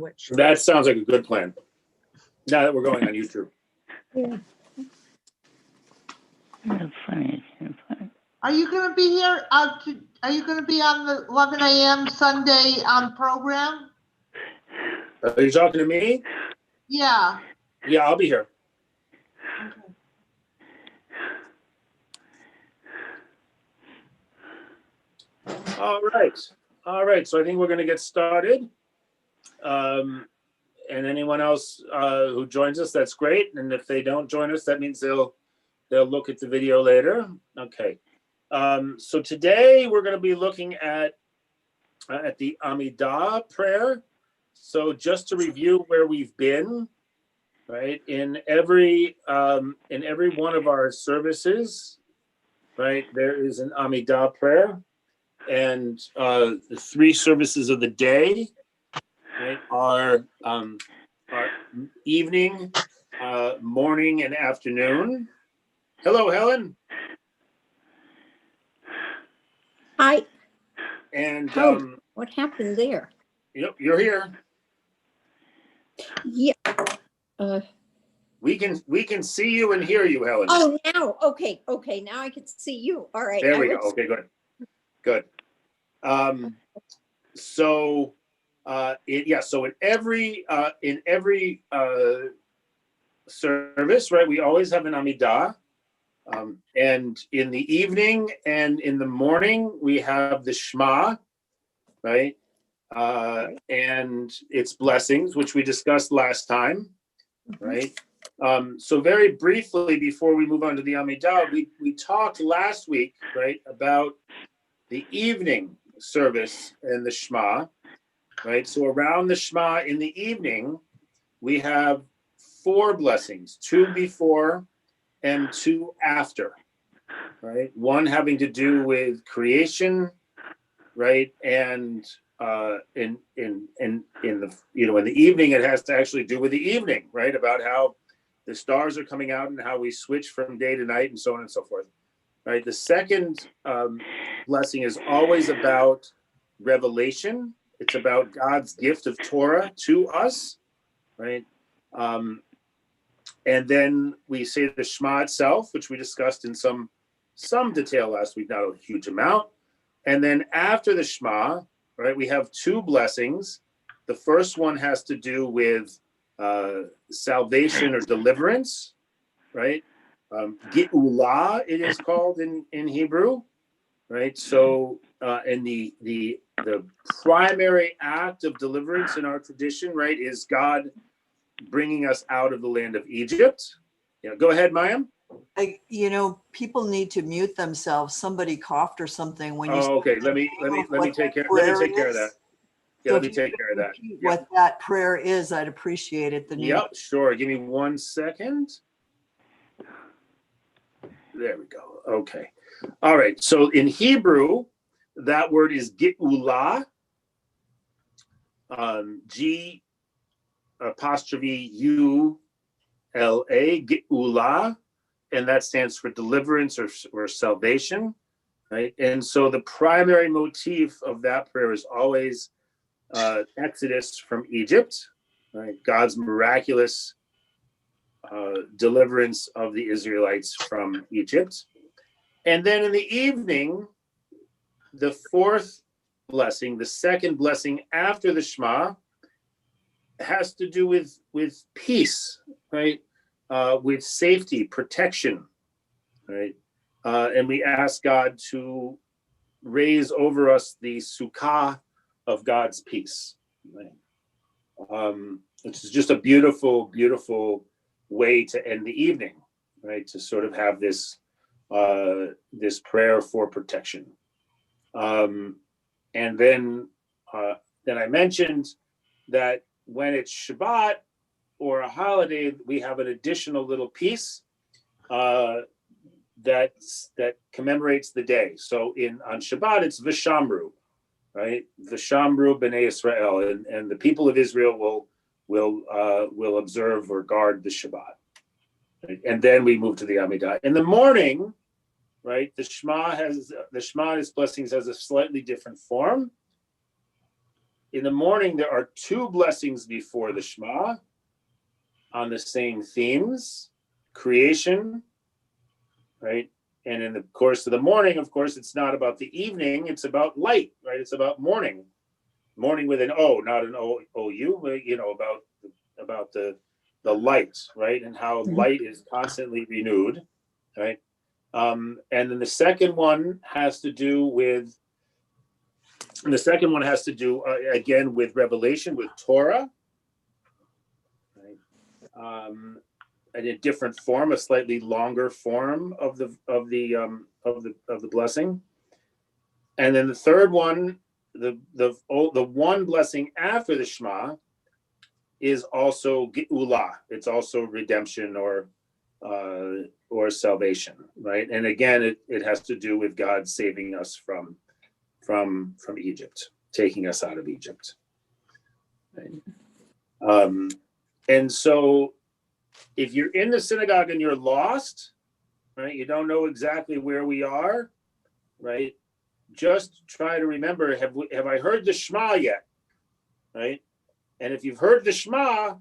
sandwich. That sounds like a good plan. Now that we're going on YouTube. Yeah. That's funny. That's funny. Are you going to be here? Are you going to be on the 11 a.m. Sunday program? Are you talking to me? Yeah. Yeah, I'll be here. Okay. All right. All right. So I think we're going to get started. And anyone else who joins us, that's great. And if they don't join us, that means they'll look at the video later. Okay. So today we're going to be looking at the Amidah prayer. So just to review where we've been, right, in every one of our services, right, there is an Amidah prayer, and the 3 services of the day, right, are evening, morning, and afternoon. Hello, Helen. Hi. And What happened there? yep, you're here. Yeah. We can see you and hear you, Helen. Oh, now. Okay. Now I can see you. All right. There we go. Okay, good. So in every service, right, we always have an Amidah. And in the evening and in the morning, we have the Shema, right? And its blessings, which we discussed last time, right? So very briefly, before we move on to the Amidah, we talked last week, right, about the evening service and the Shema, right? So around the Shema in the evening, we have 4 blessings, 2 before and 2 after, right? One having to do with creation, right? And in the in the evening, it has to actually do with the evening, right? About how the stars are coming out and how we switch from day to night and so on and so forth, right? The second blessing is always about revelation. It's about God's gift of Torah to us, right? And then we say the Shema itself, which we discussed in some detail last week, not a huge amount. And then after the Shema, right, we have 2 blessings. The first one has to do with salvation or deliverance, right? Ge'ulah, it is called in Hebrew, right? So, and the primary act of deliverance in our tradition, right, is God bringing us out of the land of Egypt. Yeah, go ahead, Mayim. People need to mute themselves. Somebody coughed or something when you. Oh, okay. Let me take care of that. Yeah, let me take care of that. What that prayer is, I'd appreciate it. Yep, sure. Give me 1 second. There we go. Okay. All right. So in Hebrew, that word is Ge'ulah. G apostrophe U-L-A, Ge'ulah, and that stands for deliverance or salvation, right? And so the primary motif of that prayer is always Exodus from Egypt, right? God's miraculous deliverance of the Israelites from Egypt. And then in the evening, the 4th blessing, the second blessing after the Shema, has to do with peace, right? With safety, protection, right? And we ask God to raise over us the sukkah of God's peace, right? Which is just a beautiful, beautiful way to end the evening, right? To sort of have this this prayer for protection. And then I mentioned that when it's Shabbat or a holiday, we have an additional little piece that commemorates the day. So on Shabbat, it's Vishamru, right? Vishamru b'nei Israel, and the people of Israel will observe or guard the Shabbat. Right? And then we move to the Amidah. In the morning, right, the Shema and its blessings has a slightly different form. in the morning, there are two blessings before the Shema on the same themes, creation, right? And in the course of the morning, of course, it's not about the evening, it's about light, right? It's about morning. Morning with an O, not an O-U, you know, about the light, right? And how light is constantly renewed, right? And then the second one has to do with, again, with revelation, with Torah, right? In a different form, a slightly longer form of the blessing. And then the third one, the one blessing after the Shema is also Geula. It's also redemption or salvation, right? And again, it has to do with God saving us from Egypt, taking us out of Egypt. Right? And so if you're in the synagogue and you're lost, right, you don't know exactly where we are, right? Just try to remember, have I heard the Shema yet, right? And if you've heard the Shema,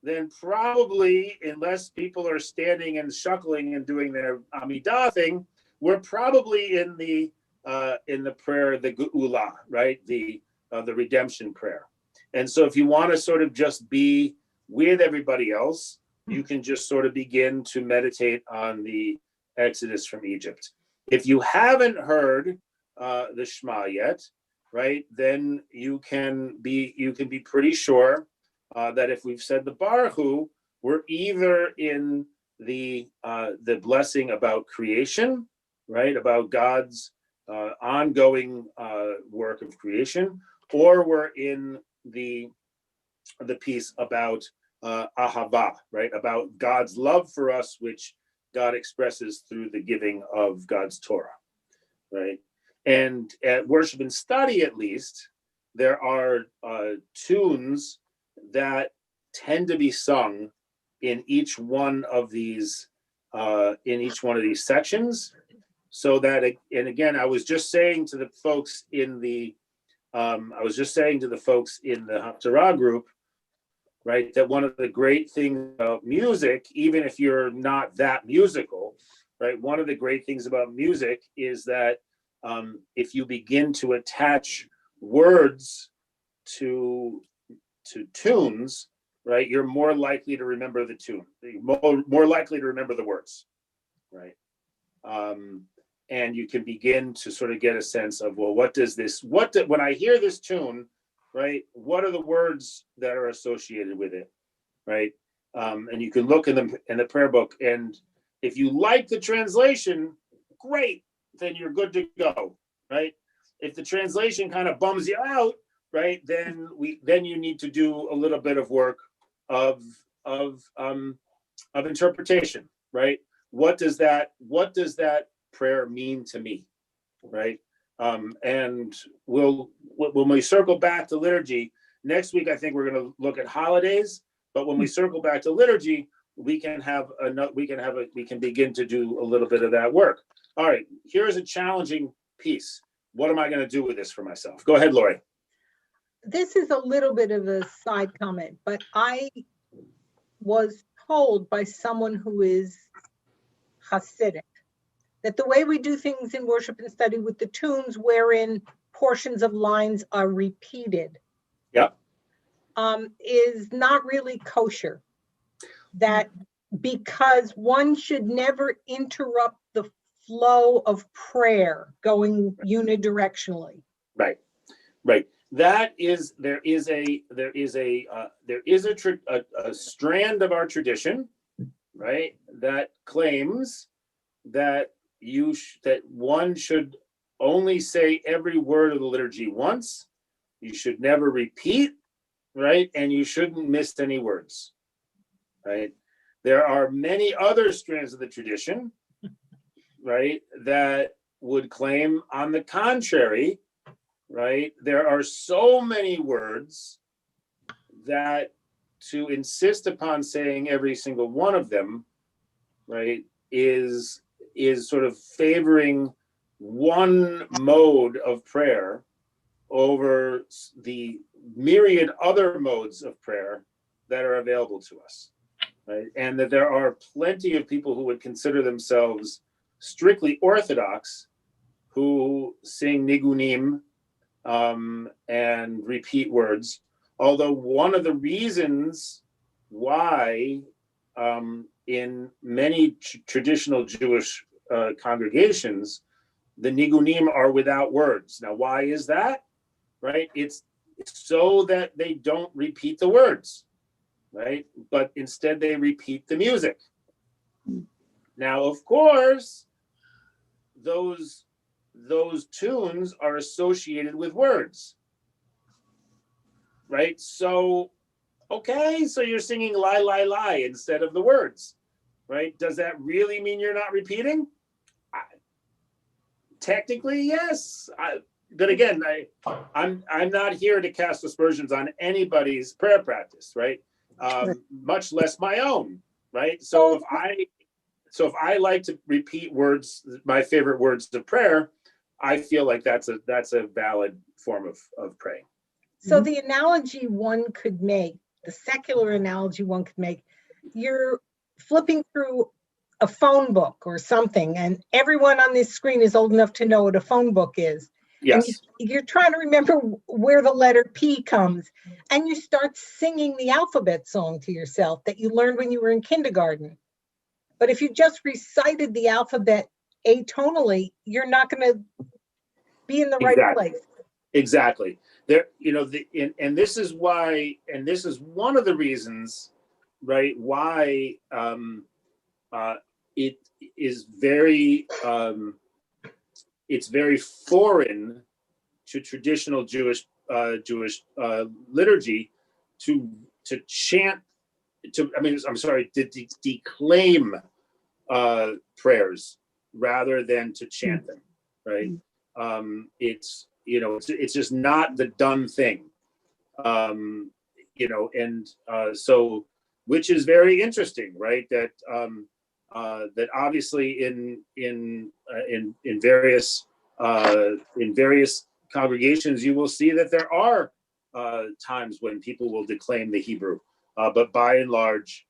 then probably, unless people are standing and shuckling and doing their Amidah thing, we're probably in the prayer, the Geula, right? The redemption prayer. And so if you want to sort of just be with everybody else, you can just sort of begin to meditate on the Exodus from Egypt. If you haven't heard the Shema yet, right, then you can be pretty sure that if we've said the Baruch Hu, we're either in the blessing about creation, right, about God's ongoing work of creation, or we're in the piece about ahava, right, about God's love for us, which God expresses through the giving of God's Torah, right? And at Worship and Study, at least, there are tunes that tend to be sung in each one of these sections, so that, and again, I was just saying to the folks in the Haftarah group, right, that one of the great things about music, even if you're not that musical, right, one of the great things about music is that if you begin to attach words to tunes, right, you're more likely to remember the tune, more likely to remember the words, right? And you can begin to sort of get a sense of, well, when I hear this tune, right, what are the words that are associated with it, right? And you can look in the prayer book, and if you like the translation, great, then you're good to go, right? If the translation kind of bums you out, right, then you need to do a little bit of work of interpretation, right? What does that prayer mean to me, right? And when we circle back to liturgy next week, I think we're going to look at holidays. But when we circle back to liturgy, we can begin to do a little bit of that work. All right, here's a challenging piece. What am I going to do with this for myself? Go ahead, Lori. This is a little bit of a side comment, but I was told by someone who is Hasidic that the way we do things in Worship and Study with the tunes, wherein portions of lines are repeated, Yep. Is not really kosher. That because one should never interrupt the flow of prayer going unidirectionally. Right. There is a strand of our tradition, right, that claims that that one should only say every word of the liturgy once. You should never repeat, right, and you shouldn't miss any words, right? There are many other strands of the tradition, right, that would claim on the contrary, right? There are so many words that to insist upon saying every single one of them, right, is sort of favoring one mode of prayer over the myriad other modes of prayer that are available to us, right? And that there are plenty of people who would consider themselves strictly Orthodox who sing nigunim and repeat words. Although one of the reasons why in many traditional Jewish congregations, the nigunim are without words. Now, why is that? Right? It's so that they don't repeat the words, right? But instead they repeat the music. Now, of course, those tunes are associated with words, right? So, okay, so you're singing lie, lie, lie instead of the words, right? Does that really mean you're not repeating? Technically, yes. But again, I'm not here to cast aspersions on anybody's prayer practice, right? Much less my own, right? So if I like to repeat words, my favorite words of prayer, I feel like that's a valid form of praying. So the analogy one could make, the secular analogy one could make, you're flipping through a phone book or something, and everyone on this screen is old enough to know what a phone book is. Yes. And you're trying to remember where the letter P comes, and you start singing the alphabet song to yourself that you learned when you were in kindergarten. But if you just recited the alphabet atonally, you're not going to be in the right place. Exactly. There, and this is why, and this is one of the reasons, right, why it is very, it's very foreign to traditional Jewish liturgy to chant, to declaim prayers rather than to chant them, right? It's just not the done thing, so, which is very interesting, right? That that obviously in various congregations you will see that there are times when people will declaim the Hebrew, but by and large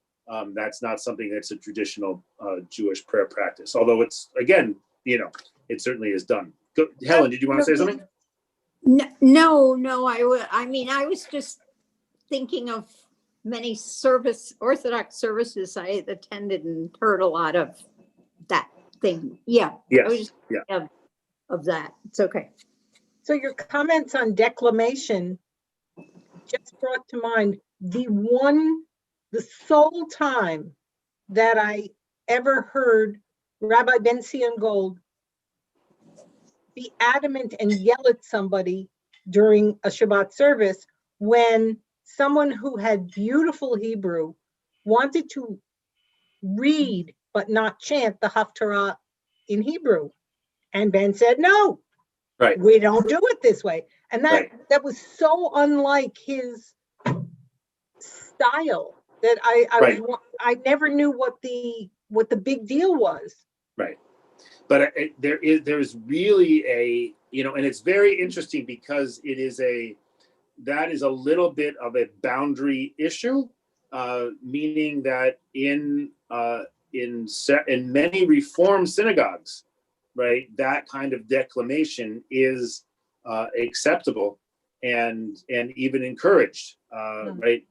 that's not something that's a traditional Jewish prayer practice. Although it's, again, it certainly is done. Helen, did you want to say something? No, I was just thinking of many Orthodox services I attended and heard a lot of that thing. Yeah. Yes. I was just of that. It's okay. So your comments on declamation just brought to mind the sole time that I ever heard Rabbi Ben-Zion Gold be adamant and yell at somebody during a Shabbat service when someone who had beautiful Hebrew wanted to read but not chant the Haftarah in Hebrew. And Ben said, no, Right. We don't do it this way. And that, Right. that was so unlike his style that Right. I never knew what the big deal was. Right. But there's really a, and it's very interesting because that is a little bit of a boundary issue, meaning that in many Reform synagogues, right, that kind of declamation is acceptable and even encouraged, right?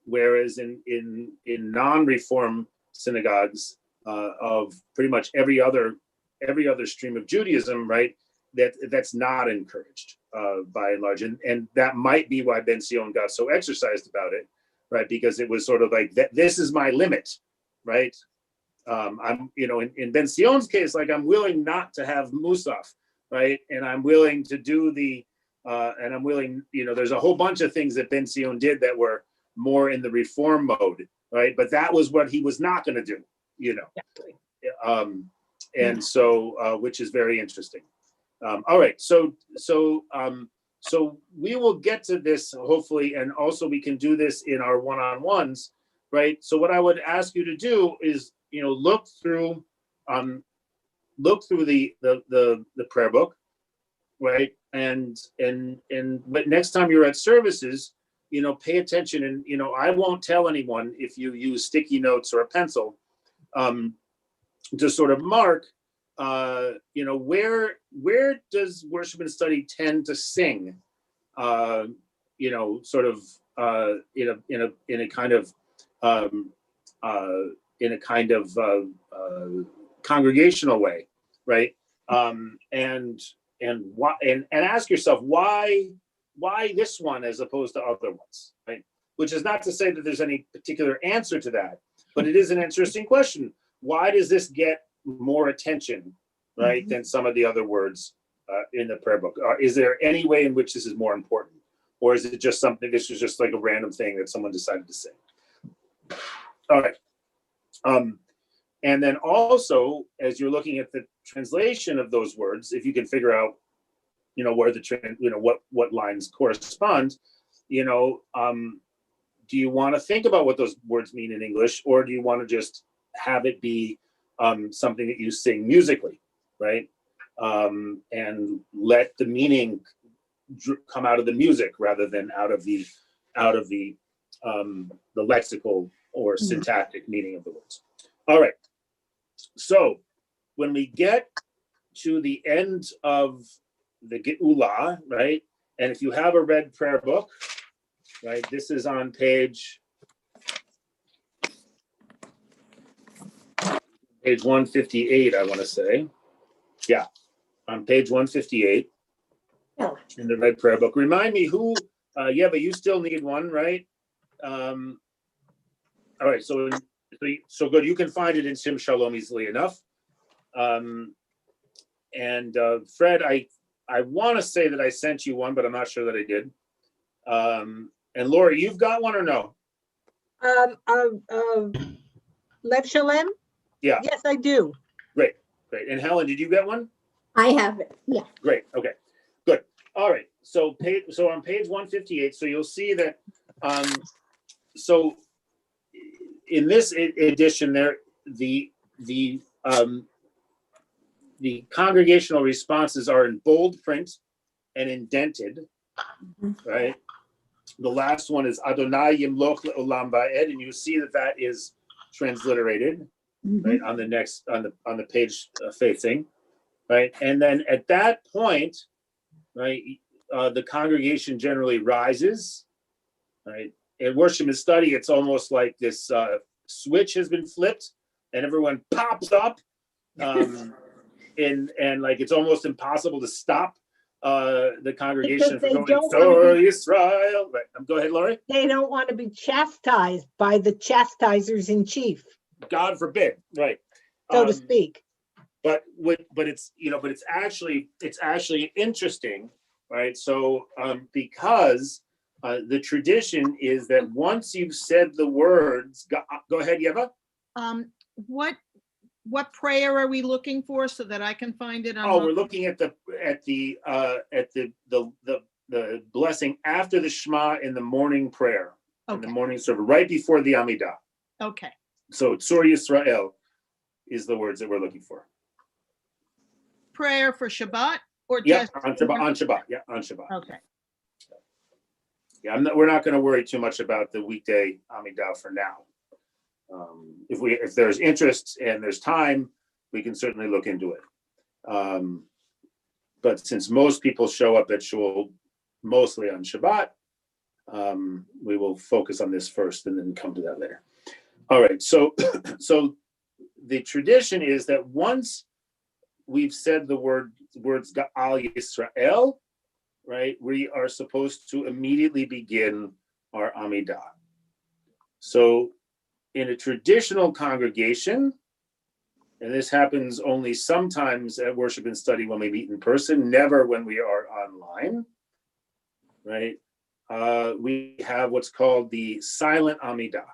Whereas in non-Reform synagogues of pretty much every other stream of Judaism, right, that's not encouraged by and large, and that might be why Ben-Zion got so exercised about it, right? Because it was sort of like this is my limit, right? I'm, in Ben-Zion's case, like I'm willing not to have Musaf, right, and I'm willing to do and I'm willing, there's a whole bunch of things that Ben-Zion did that were more in the Reform mode, right? But that was what he was not going to do, and so which is very interesting. All right, so we will get to this hopefully, and also we can do this in our one-on-ones, right? So what I would ask you to do is, look through the prayer book, right? And but next time you're at services, pay attention. And I won't tell anyone if you use sticky notes or a pencil to sort of mark, where does worship and study tend to sing, sort of in a kind of congregational way, right? And why, and ask yourself why this one as opposed to other ones, right? Which is not to say that there's any particular answer to that, but it is an interesting question. Why does this get more attention, right, than some of the other words in the prayer book? Is there any way in which this is more important, or is it just something? This is just like a random thing that someone decided to say. All right. And then also, as you're looking at the translation of those words, if you can figure out, where what lines correspond, do you want to think about what those words mean in English, or do you want to just have it be something that you sing musically, right? And let the meaning come out of the music rather than out of the lexical or syntactic meaning of the words. All right. So when we get to the end of the Geula, right? And if you have a red prayer book, right, this is on page 158, I want to say. Yeah, on page 158 in the red prayer book. Remind me who, but you still need one, right? All right, so good. You can find it in Sim Shalom easily enough. Fred, I want to say that I sent you one, but I'm not sure that I did. And Lori, you've got one or no? Lev Shalem? Yeah. Yes, I do. Great. And Helen, did you get one? I have it, yeah. Great. Okay. Good. All right. So on page 158, so you'll see that. So in this edition, there the congregational responses are in bold print and indented, right? The last one is Adonai Yimloch Le'olam Va'ed, and you see that is transliterated, right, on the page facing, right? And then at that point, right, the congregation generally rises, right? In worship and study, it's almost like this switch has been flipped, and everyone pops up, and like it's almost impossible to stop the congregation from going, "So Israel." Right. Go ahead, Laurie. They don't want to be chastised by the chastisers in chief. God forbid, right? So to speak. But it's actually interesting, right? So because the tradition is that once you've said the words, go ahead, Yeva. What prayer are we looking for so that I can find it? We're looking at the blessing after the Shema in the morning prayer, in the morning service, right before the Amidah. Okay. So Tzor Yisrael is the words that we're looking for. Prayer for Shabbat or just just on Shabbat. Yeah, on Shabbat. Okay. Yeah, we're not going to worry too much about the weekday Amidah for now. If there's interest and there's time, we can certainly look into it. But since most people show up at shul mostly on Shabbat, we will focus on this first and then come to that later. All right, so the tradition is that once we've said the words Ga'al Yisrael, right, we are supposed to immediately begin our Amidah. So in a traditional congregation, and this happens only sometimes at worship and study when we meet in person, never when we are online, right? We have what's called the silent Amidah,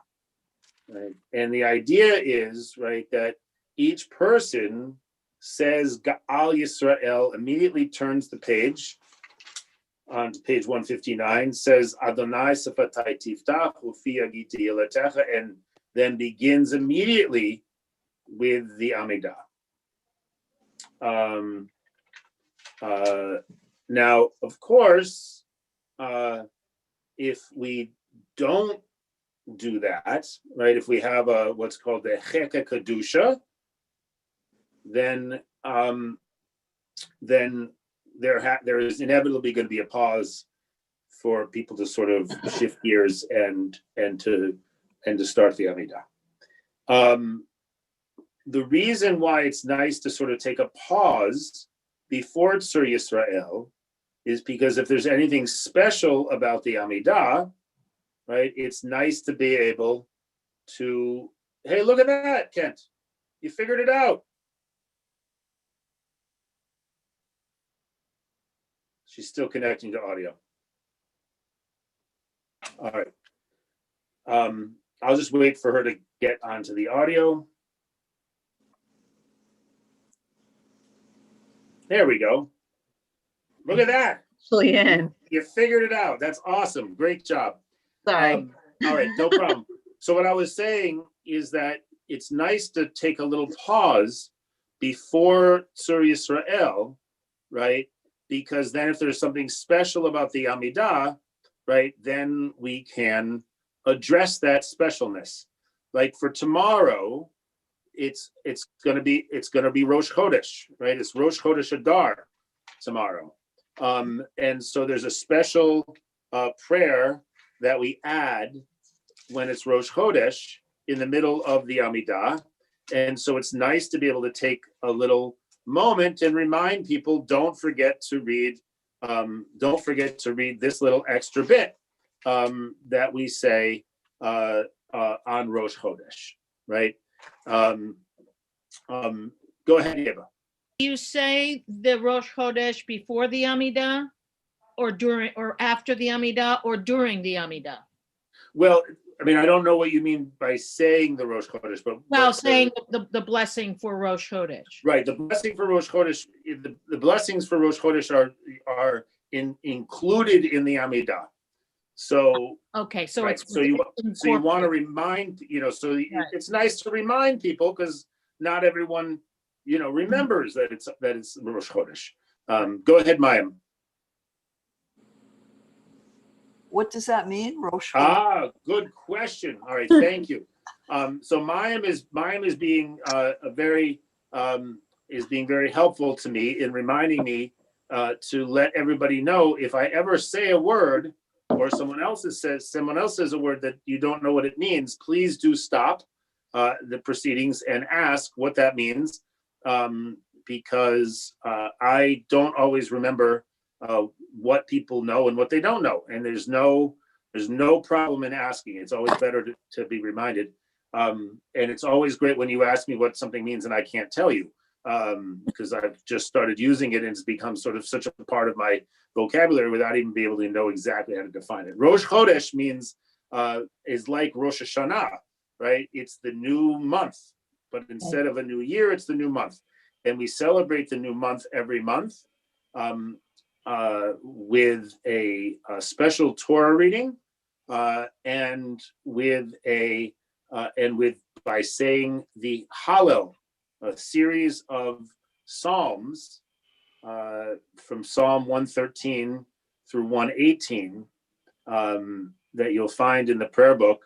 right? And the idea is, right, that each person says Ga'al Yisrael, immediately turns the page on to page 159, says Adonai Safatai Tiftach Ufi Agiti Yeletecha, and then begins immediately with the Amidah. Now, of course, if we don't do that, right? If we have what's called the Cheka Kedusha, then there is inevitably going to be a pause for people to sort of shift gears and to start the Amidah. The reason why it's nice to sort of take a pause before Tzur Yisrael is because if there's anything special about the Amidah, right, it's nice to be able to, hey, look at that, Kent. You figured it out. She's still connecting to audio. All right. I'll just wait for her to get onto the audio. There we go. Look at that. Leanne, You figured it out. That's awesome. Great job. sorry. All right, no problem. So what I was saying is that it's nice to take a little pause before Tzur Yisrael, right? Because then if there's something special about the Amidah, right, then we can address that specialness. Like for tomorrow, it's gonna be Rosh Chodesh, right? It's Rosh Chodesh Adar tomorrow. And so there's a special prayer that we add when it's Rosh Chodesh in the middle of the Amidah. And so it's nice to be able to take a little moment and remind people, don't forget to read this little extra bit that we say on Rosh Chodesh, right? Go ahead, Eva. Do you say the Rosh Chodesh before the Amidah, or during, or after the Amidah, or during the Amidah? Well, I mean, I don't know what you mean by saying the Rosh Chodesh, but Saying the blessing for Rosh Chodesh. right, the blessing for Rosh Chodesh, the blessings for Rosh Chodesh are included in the Amidah. So Okay, so right, it's so you want to remind, it's nice to remind people because not everyone remembers that it's Rosh Chodesh. Go ahead, Mayim. What does that mean, Rosh Hashanah? Good question. All right, thank you. So Mayim is being being very helpful to me in reminding me to let everybody know if I ever say a word or someone else says a word that you don't know what it means, please do stop the proceedings and ask what that means, because I don't always remember what people know and what they don't know, and there's no problem in asking. It's always better to be reminded, and it's always great when you ask me what something means and I can't tell you, because I've just started using it and it's become sort of such a part of my vocabulary without even being able to know exactly how to define it. Rosh Chodesh means is like Rosh Hashanah, right? It's the new month, but instead of a new year, it's the new month, and we celebrate the new month every month with a special Torah reading, and by saying the Hallel, a series of psalms from Psalm 113 through 118 that you'll find in the prayer book.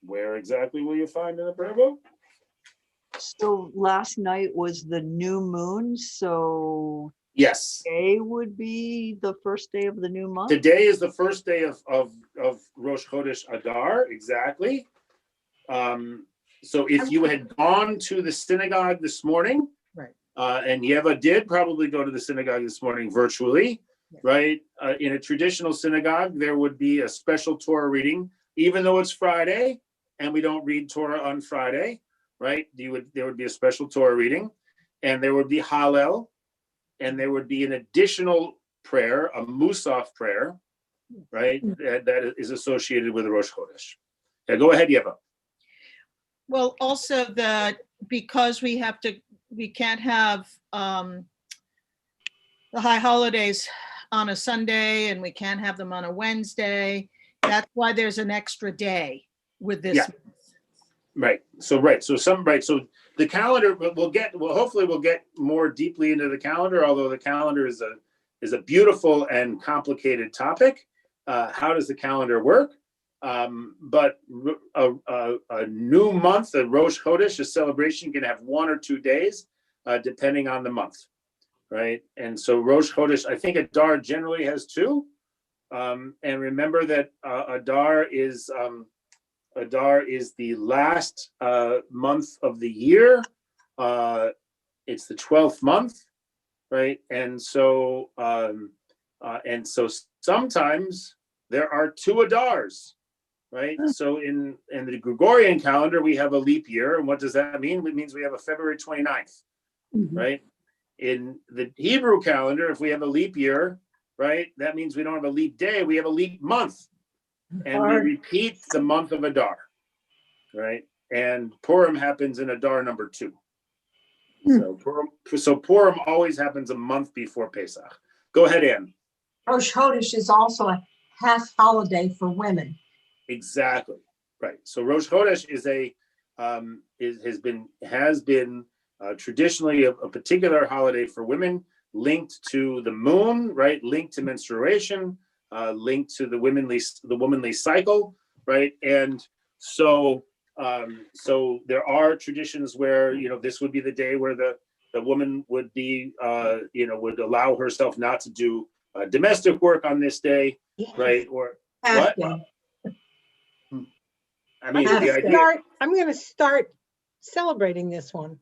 Where exactly will you find in the prayer book? So last night was the new moon, so Yes. today would be the first day of the new month? Today is the first day of Rosh Chodesh Adar, exactly. So if you had gone to the synagogue this morning, Right. And Yeva did probably go to the synagogue this morning virtually, right? In a traditional synagogue, there would be a special Torah reading, even though it's Friday and we don't read Torah on Friday, right? There would be a special Torah reading, and there would be Hallel, and there would be an additional prayer, a Musaf prayer, right? That is associated with Rosh Chodesh. Yeah, go ahead, Yeva. Well, also because we can't have the high holidays on a Sunday and we can't have them on a Wednesday. That's why there's an extra day with this. Yeah. Right. So the calendar, hopefully we'll get more deeply into the calendar, although the calendar is is a beautiful and complicated topic. How does the calendar work? But a new month, a Rosh Chodesh, a celebration, can have 1 or 2 days, depending on the month, right? And so Rosh Chodesh, I think Adar generally has 2. And remember that Adar is the last month of the year. It's the 12th month, right? And so sometimes there are 2 Adars, right? So in the Gregorian calendar, we have a leap year. And what does that mean? It means we have a February 29th, right? In the Hebrew calendar, if we have a leap year, right, that means we don't have a leap day, we have a leap month. And we repeat the month of Adar, right? And Purim happens in Adar number 2. So Purim always happens a month before Pesach. Go ahead, Ann. Rosh Chodesh is also a half holiday for women. Exactly, right. So Rosh Chodesh has been traditionally a particular holiday for women, linked to the moon, right? Linked to menstruation, linked to the womanly cycle, right? And so there are traditions where this would be the day where the woman would be would allow herself not to do domestic work on this day, right? Or Half what? day. I mean, the idea. I'm going to start celebrating this one.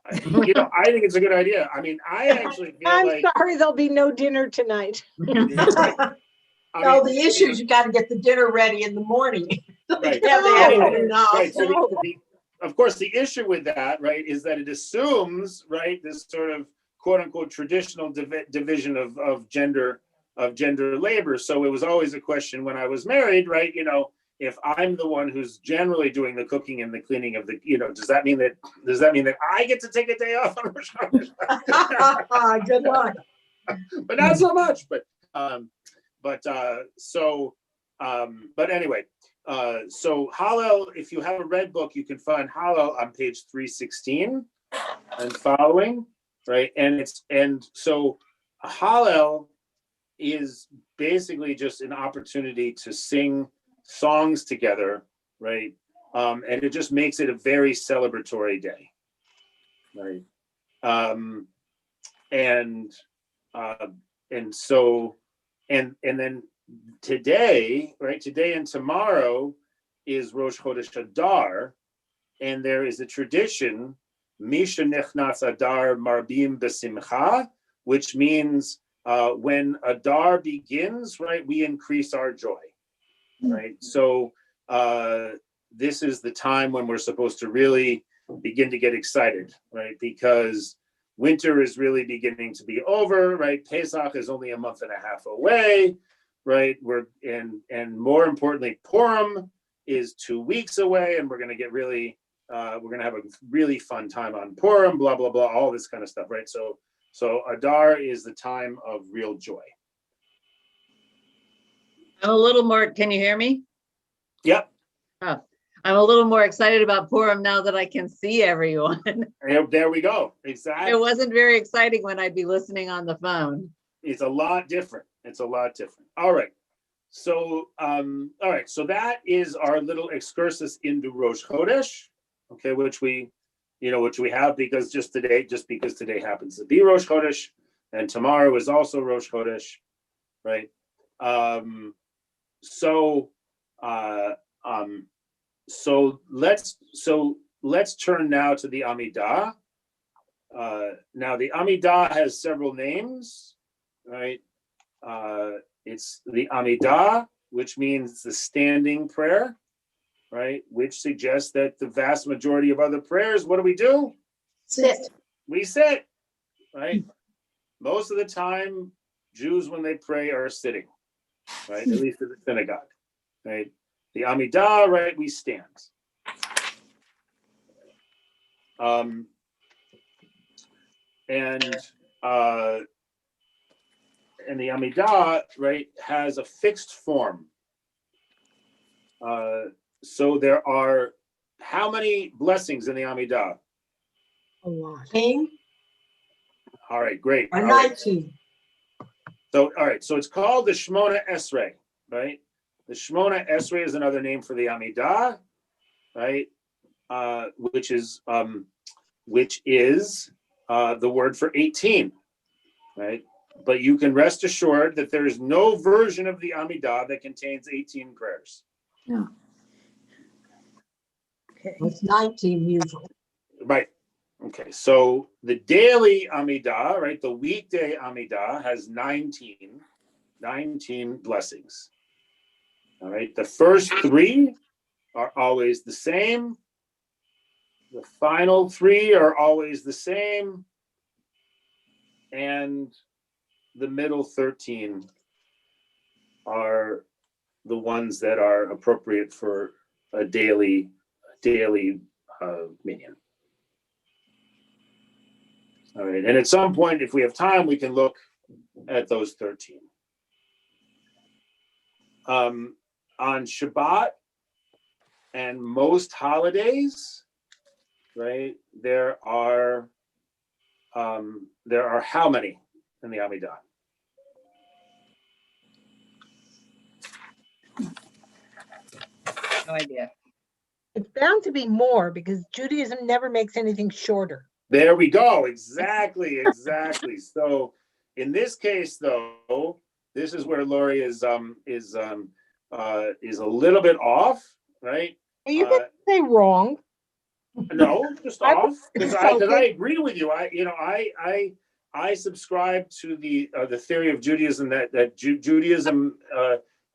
I think it's a good idea. I mean, I actually feel I'm like. sorry, there'll be no dinner tonight. Right. No, the issue is you got to get the dinner ready in the morning. Right. Yeah, the No. afternoon off. Right. So of course, the issue with that, right, is that it assumes, right, this sort of quote unquote traditional division of gender labor. So it was always a question when I was married, right? If I'm the one who's generally doing the cooking and the cleaning of the, does that mean that I get to take a day off on Rosh Hashanah? Good luck. But not so much. But anyway, so Hallel, if you have a red book, you can find Hallel on page 316 and following, right? And so Hallel is basically just an opportunity to sing songs together, right? And it just makes it a very celebratory day, right? And then today, right? Today and tomorrow is Rosh Chodesh Adar, and there is a tradition, Misha Nechnas Adar Marbim B'Simcha, which means when Adar begins, right, we increase our joy, right? So this is the time when we're supposed to really begin to get excited, right? Because winter is really beginning to be over, right? Pesach is only a month and a half away, right? And more importantly, Purim is 2 weeks away, and we're going to have a really fun time on Purim, blah, blah, blah, all this kind of stuff, right? So Adar is the time of real joy. I'm a little more, can you hear me? Yep. Oh, I'm a little more excited about Purim now that I can see everyone. There we go. Exactly. It wasn't very exciting when I'd be listening on the phone. It's a lot different. All right. So, So that is our little excursus into Rosh Chodesh, okay, which we have because today happens to be Rosh Chodesh, and tomorrow is also Rosh Chodesh, right? So let's turn now to the Amidah. Now the Amidah has several names, right? It's the Amidah, which means the standing prayer, right? Which suggests that the vast majority of other prayers, what do? Sit. We sit, right? Most of the time, Jews, when they pray, are sitting, right? At least in the synagogue, right? The Amidah, right? We stand. And the Amidah, right, has a fixed form. So there are how many blessings in the Amidah? A lot. King All right, great. or All right. 19. So, all right, so it's called the Shmona Esrei, right? The Shmona Esrei is another name for the Amidah, right? Which is the word for 18, right? But you can rest assured that there is no version of the Amidah that contains 18 prayers. No. Okay. It's 19 usually. Right. Okay. So the daily Amidah, right? The weekday Amidah has 19 blessings. All right. The first 3 are always the same. The final 3 are always the same. And the middle 13 are the ones that are appropriate for a daily minion. All right, and at some point, if we have time, we can look at those 13. On Shabbat and most holidays, right? There are how many in the Amidah? No idea. It's bound to be more because Judaism never makes anything shorter. There we go. Exactly. So in this case, though, this is where Lori is a little bit off, right? Are you going to say wrong? No, just I off was because I insulted. agree with you. I subscribe to the theory of Judaism that Judaism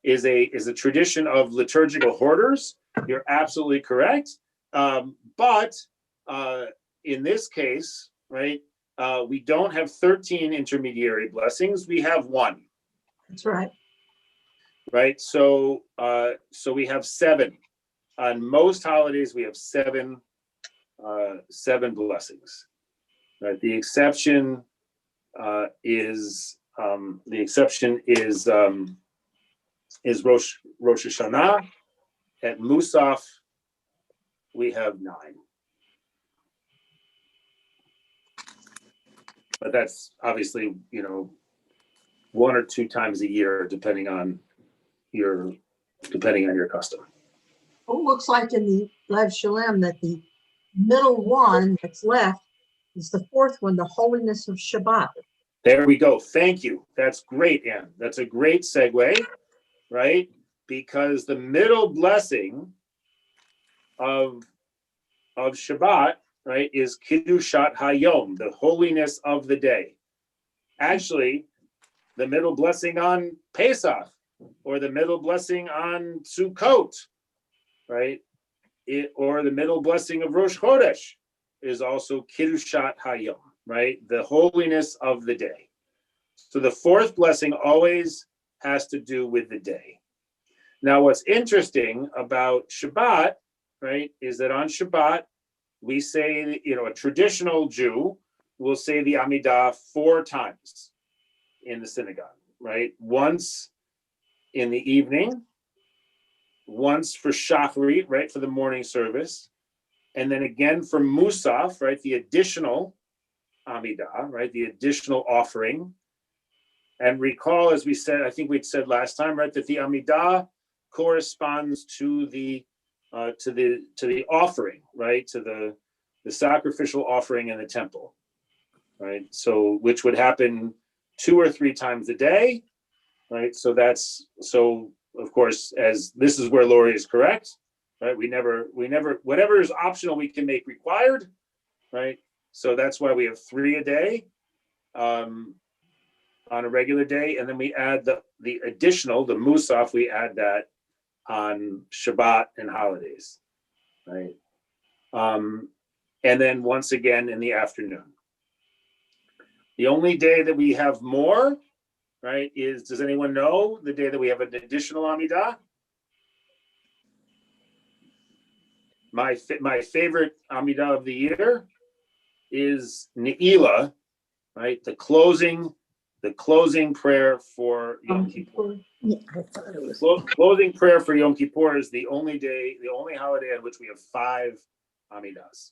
is a tradition of liturgical hoarders. You're absolutely correct. But in this case, right, we don't have 13 intermediary blessings. We have 1. That's right. Right. So we have 7. On most holidays, we have 7 blessings. Right. The exception is Rosh Hashanah. At Musaf, we have 9. But that's obviously, 1 or 2 times a year, depending on your custom. Well, it looks like in the Lev Shalem that the middle one that's left is the 4th one, the holiness of Shabbat. There we go. Thank you. That's great, Ann. That's a great segue, right? Because the middle blessing of Shabbat, right, is Kiddushat Hayom, the holiness of the day. Actually, the middle blessing on Pesach or the middle blessing on Sukkot, right, or the middle blessing of Rosh Chodesh is also Kiddushat Hayom, right, the holiness of the day. So the 4th blessing always has to do with the day. Now, what's interesting about Shabbat, right, is that on Shabbat, we say, a traditional Jew will say the Amidah 4 times in the synagogue, right? Once in the evening, once for Shacharit, right, for the morning service, and then again for Musaf, right, the additional Amidah, right, the additional offering. And recall, as we said, I think we'd said last time, right, that the Amidah corresponds to the offering, right, to the sacrificial offering in the temple, right? So which would happen 2 or 3 times a day, right? So of course, as this is where Lori is correct, right? We never whatever is optional we can make required, right? So that's why we have 3 a day. On a regular day, and then we add the additional, the Musaf, we add that on Shabbat and holidays, right? And then once again in the afternoon. The only day that we have more, right, is, does anyone know the day that we have an additional Amidah? My favorite Amidah of the year is Ne'ilah, right? The closing prayer for Yom Kippur. Yeah, I thought it was. Closing prayer for Yom Kippur is the only holiday on which we have 5 Amidahs.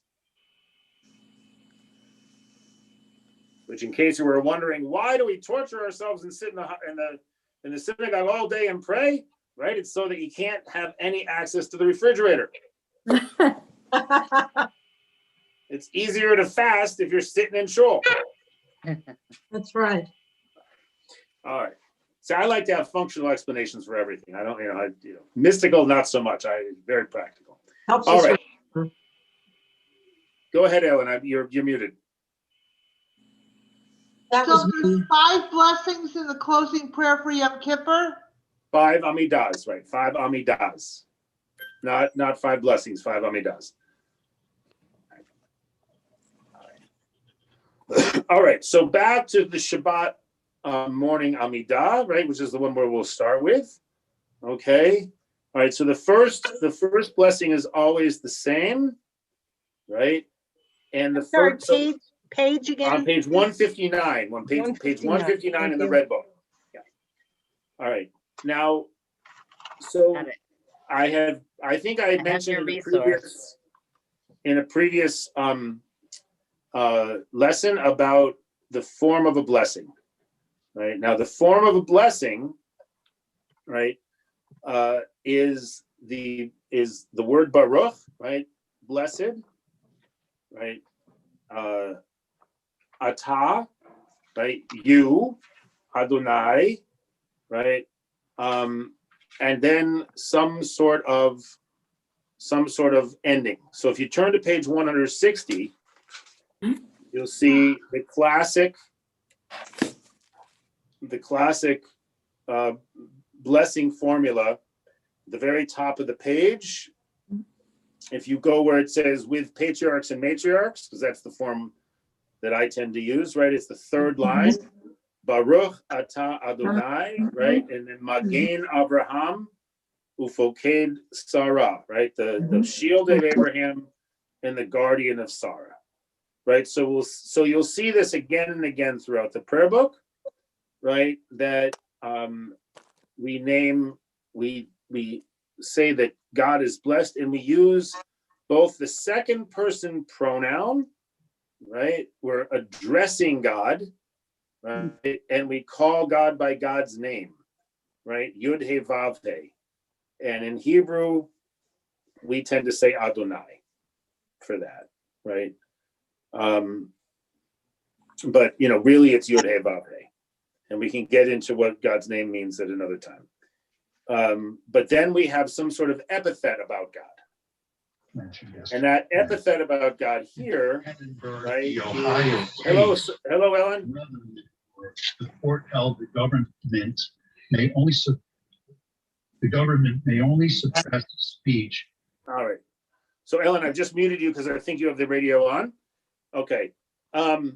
which, in case you were wondering, why do we torture ourselves and sit in the synagogue all day and pray? Right? It's so that you can't have any access to the refrigerator. It's easier to fast if you're sitting in shul. That's right. All right. So I like to have functional explanations for everything. I don't, mystical, not so much. Very practical. Helps All us. right. Go ahead, Ellen. You're muted. That So was there's me. 5 blessings in the closing prayer for Yom Kippur? 5 Amidas, right? 5 Amidas. Not 5 blessings, 5 Amidas. All right. So back to the Shabbat morning Amidah, right? Which is the one where we'll start with. Okay. All right. So the first blessing is always the same, right? And the Sorry, first page again. on page 159, page 159 in the red book. Yeah. All right. Now, so Got it. I think I have mentioned your in a previous lesson about the form of a blessing. Right. Now, the form of a blessing, right, is the word Baruch, right? Blessed, right? Atah, right? You, Adonai, right? And then some sort of ending. So if you turn to page 160, you'll see the classic blessing formula, the very top of the page. If you go where it says with patriarchs and matriarchs, because that's the form that I tend to use, right? It's the third line. Baruch atah Adonai, right? And then Magen Abraham Ufoked Sarah, right? The shield of Abraham and the guardian of Sarah, right? So you'll see this again and again throughout the prayer book, right? That we say that God is blessed, and we use both the second person pronoun, right? We're addressing God, right? And we call God by God's name, right? Yud He Vav He. And in Hebrew, we tend to say Adonai for that, right? But really it's Yud He Vav He. And we can get into what God's name means at another time. But then we have some sort of epithet about God. And that epithet about God here, right? Hello, Ellen. The court held the government may only suppress speech. All right. So Ellen, I've just muted you because I think you have the radio on. Okay. All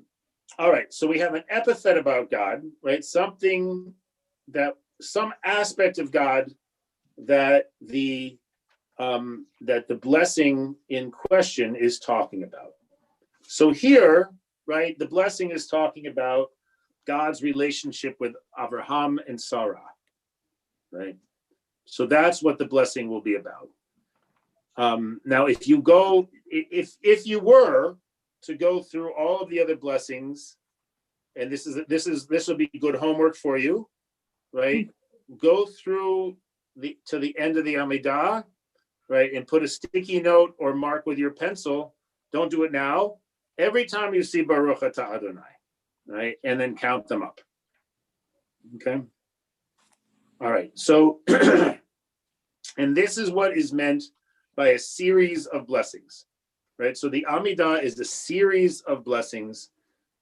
right. So we have an epithet about God, right? Some aspect of God that the blessing in question is talking about. So here, right, the blessing is talking about God's relationship with Abraham and Sarah, right? So that's what the blessing will be about. Now, if you were to go through all of the other blessings, and this will be good homework for you, right? Go through to the end of the Amidah, right, and put a sticky note or mark with your pencil. Don't do it now. Every time you see Baruch Atah Adonai, right, and then count them up. Okay. All right. So, and this is what is meant by a series of blessings, right? So the Amidah is a series of blessings,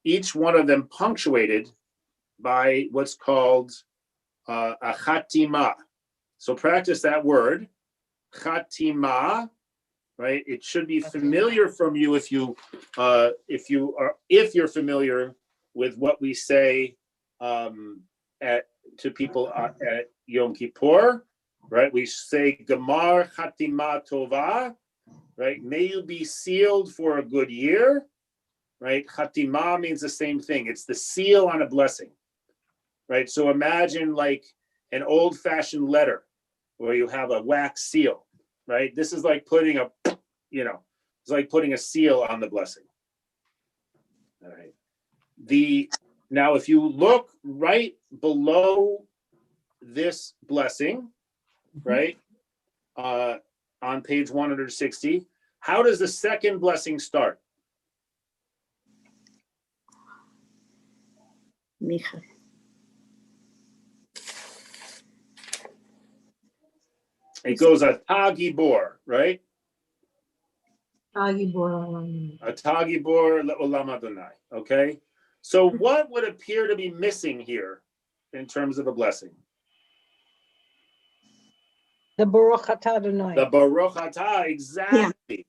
each one of them punctuated by what's called a chatima. So practice that word, chatima, right? It should be familiar from you if you're familiar with what we say to people at Yom Kippur, right? We say Gemar Chatima Tova, right? May you be sealed for a good year, right? Chatima means the same thing. It's the seal on a blessing, right? So imagine like an old-fashioned letter where you have a wax seal, right? This is like putting it's like putting a seal on the blessing. All right. Now, if you look right below this blessing, right, on page 160, how does the second blessing start? Micha. It goes Atah Gibor, right? Agi Boralam. Atah Gibor le'olam Adonai. Okay. So what would appear to be missing here in terms of the blessing? The Baruch Atah Adonai. The Baruch Atah, exactly.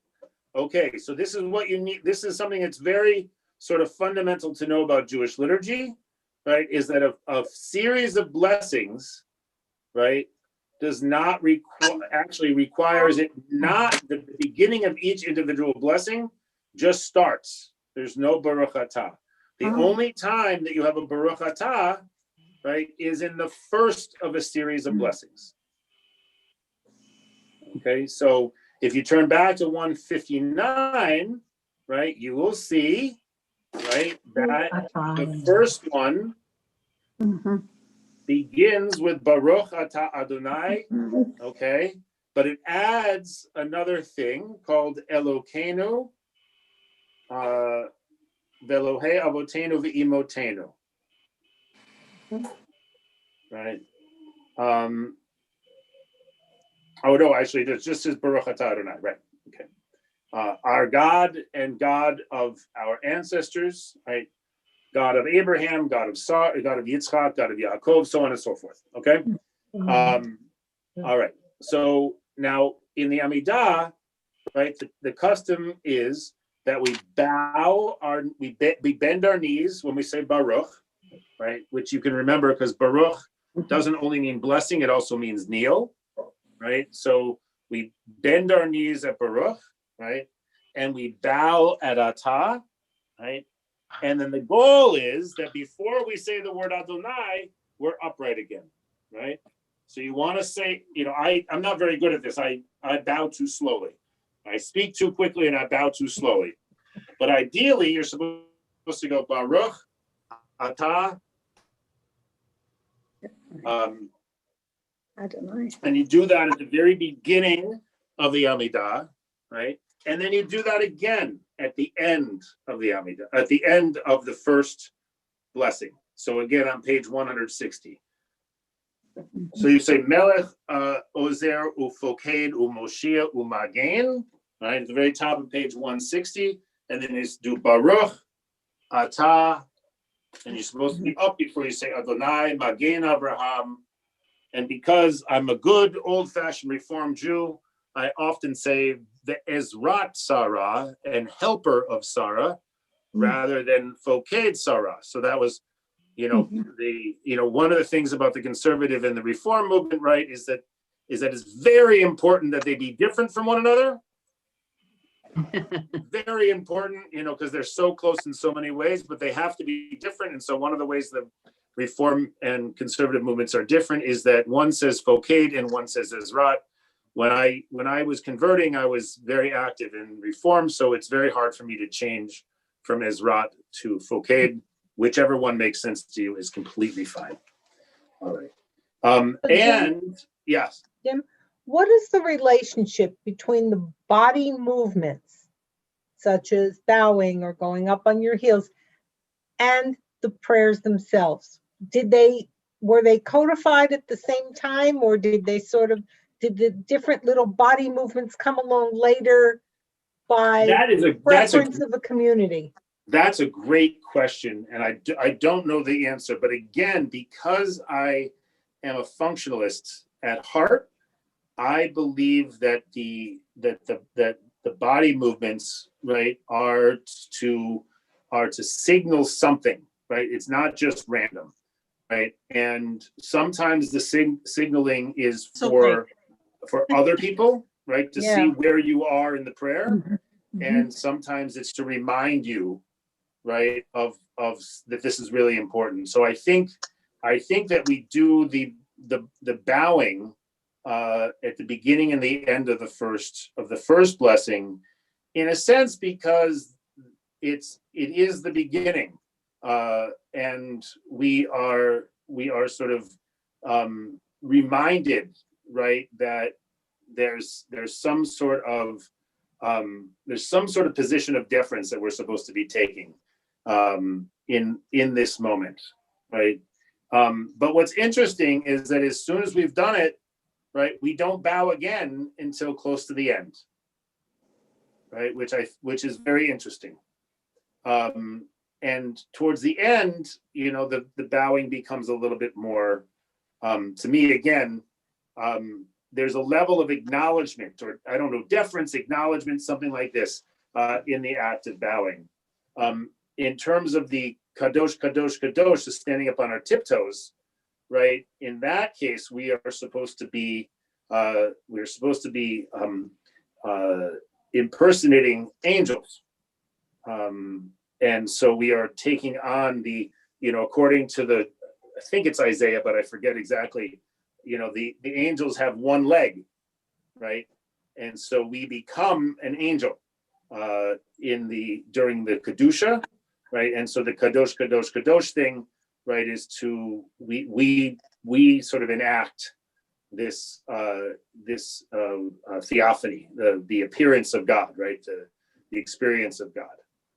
Okay, so this is what you need. This is something that's very sort of fundamental to know about Jewish liturgy, right? Is that a series of blessings, right, does not actually requires it not the beginning of each individual blessing just starts. There's no Baruch Atah. The only time that you have a Baruch Atah, right, is in the first of a series of blessings. Okay, so if you turn back to 159, right, you will see, right, that the first one begins with Baruch Atah Adonai, okay, but it adds another thing called Elokeinu, Velohei Avotenu Ve'imotenu, right? Oh no, actually, it just says Baruch Atah Adonai, right? Okay. Our God and God of our ancestors, right? God of Abraham, God of Sarah, God of Yitzchak, God of Yaakov, so on and so forth. Okay. All right. So now in the Amidah, right, the custom is that we we bend our knees when we say Baruch, right? Which you can remember because Baruch doesn't only mean blessing; it also means kneel, right? So we bend our knees at Baruch, right, and we bow at Atah, right. And then the goal is that before we say the word Adonai, we're upright again, right? So you want to say, I'm not very good at this. I bow too slowly. I speak too quickly and I bow too slowly. But ideally, you're supposed to go Baruch, Atah, Adonai. and you do that at the very beginning of the Amidah, right? And then you do that again at the end of the Amidah, at the end of the first blessing. So again, on page 160. So you say Melech, Ozer, Ufoked, Umoshia, Umagen, right? At the very top of page 160. And then you do Baruch, Atah, and you're supposed to be up before you say Adonai, Magen Abraham. And because I'm a good old-fashioned Reformed Jew, I often say the Ezrat Sarah and helper of Sarah rather than Foked Sarah. So that was, one of the things about the conservative and the Reform movement, right, is that it's very important that they be different from one another. Very important, because they're so close in so many ways, but they have to be different. And so one of the ways the Reform and conservative movements are different is that one says Foked and one says Ezrat. When I was converting, I was very active in Reform, so it's very hard for me to change from Ezrat to Foked. Whichever one makes sense to you is completely fine. All right. And yes. Jim, what is the relationship between the body movements, such as bowing or going up on your heels, and the prayers themselves? Were they codified at the same time, or did the different little body movements come along later by preference of a community? That's a great question, and I don't know the answer. But again, because I am a functionalist at heart, I believe that the body movements, right, are to signal something, right? It's not just random, right? And sometimes the signaling is for other people, right, to see where you are in the prayer, and sometimes it's to remind you, right, of that this is really important. So I think that we do the bowing at the beginning and the end of the first blessing, in a sense, because it is the beginning and we are sort of reminded, right, that there's some sort of position of deference that we're supposed to be taking in this moment, right? But what's interesting is that as soon as we've done it, right, we don't bow again until close to the end, right? Which is very interesting. And towards the end, the bowing becomes a little bit more, to me, again, there's a level of acknowledgement, or I don't know, deference, acknowledgement, something like this, in the act of bowing. In terms of the kadosh, kadosh, kadosh, is standing up on our tiptoes, right? In that case, we are supposed to be impersonating angels. And so we are taking on the, according to I think it's Isaiah, but I forget exactly, the angels have one leg, right? And so we become an angel during the Kedusha, right? And so the Kadosh, Kadosh, Kadosh thing, right, is we sort of enact this theophany, the appearance of God, right? The experience of God.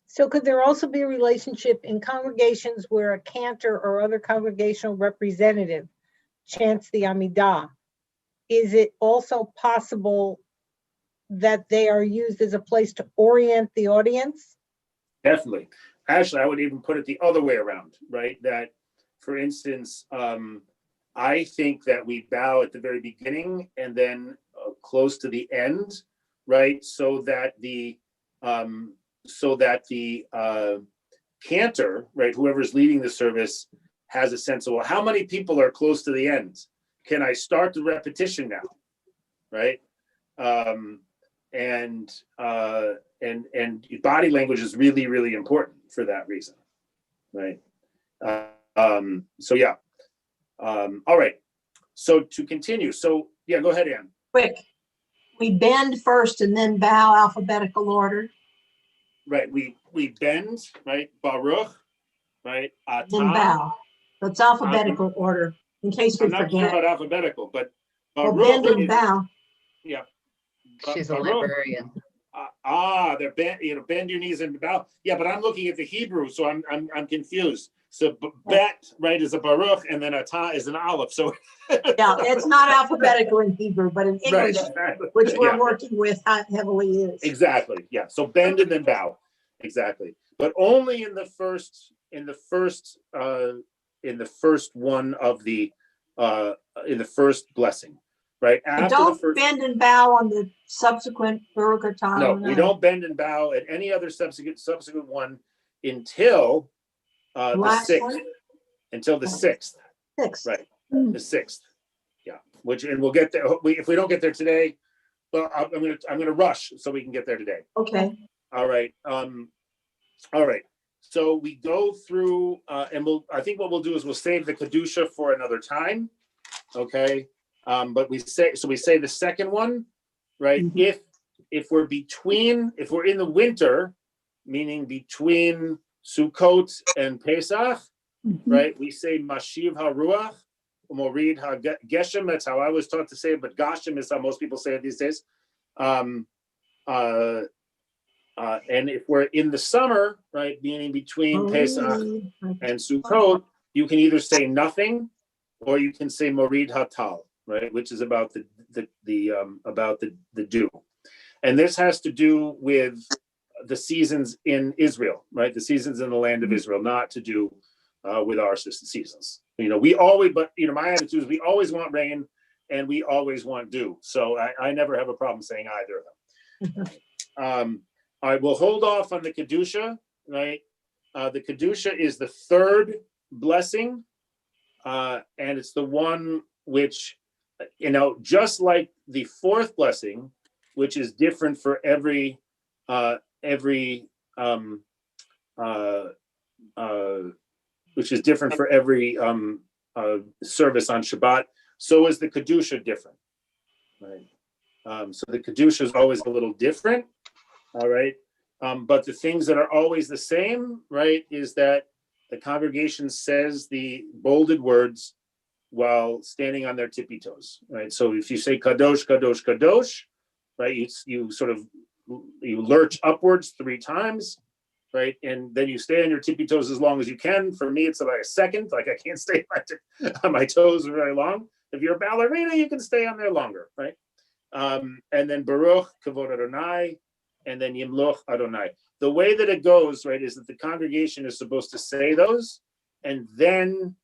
So could there also be a relationship in congregations where a cantor or other congregational representative chants the Amidah? Is it also possible that they are used as a place to orient the audience? Definitely. Actually, I would even put it the other way around, right? That, for instance, I think that we bow at the very beginning and then close to the end, right? So that the cantor, right, whoever's leading the service, has a sense of, well, how many people are close to the end? Can I start the repetition now, right? And body language is really, really important for that reason, right? So yeah. All right. So to continue. So yeah, go ahead, Ann. Quick. We bend first and then bow alphabetical order. Right. We bend, right? Baruch, right? Then bow. So it's alphabetical order in case we I'm not sure forget. about alphabetical, but Well, Baruch bend and is, bow. yeah. She's a Baruch, librarian. they're bend, bend your knees and bow. Yeah, but I'm looking at the Hebrew, so I'm confused. So bet, right, is a Baruch, and then atah is an aleph. So Yeah, it's not alphabetical in Hebrew, but in right, English, exactly. which we're Yeah. working with heavily is. Exactly. Yeah. So bend and then bow. Exactly. But only in the first one of the in the first blessing, right? And After don't the first, bend and bow on the subsequent Baruch atah. no, we don't bend and bow at any other subsequent one until the Last sixth. one? Until the sixth. Sixth. Right. The sixth. Yeah. And we'll get there. If we don't get there today, well, I'm gonna rush so we can get there today. Okay. All right. All right. So we go through, and I think what we'll do is we'll save the Kedusha for another time. Okay. But we say the second one, right? Mhm. If we're in the winter, meaning between Sukkot and Pesach, right? We say Mashiv HaRuach, Morid HaGeshem. That's how I was taught to say it, but Gashem is how most people say it these days. And if we're in the summer, right, meaning between Pesach and Sukkot, you can either say nothing, or you can say Morid Hatal, right, which is about the dew. And this has to do with the seasons in Israel, right? The seasons in the land of Israel, not to do with our seasons. My attitude is we always want rain and we always want dew. So I never have a problem saying either of them. All right, we'll hold off on the Kedusha, right? The Kedusha is the third blessing, and it's the one which, just like the fourth blessing, which is different for every service on Shabbat, so is the Kedusha different, right? So the Kedusha is always a little different, all right? But the things that are always the same, right, is that the congregation says the bolded words while standing on their tippy toes, right? So if you say kadosh, kadosh, kadosh, right, you sort of, you lurch upwards 3 times, right? And then you stay on your tippy toes as long as you can. For me, it's about a second. Like I can't stay on my toes very long. If you're a ballerina, you can stay on there longer, right? And then Baruch, Kavod Adonai, and then Yimloch Adonai. The way that it goes, right, is that the congregation is supposed to say those, and then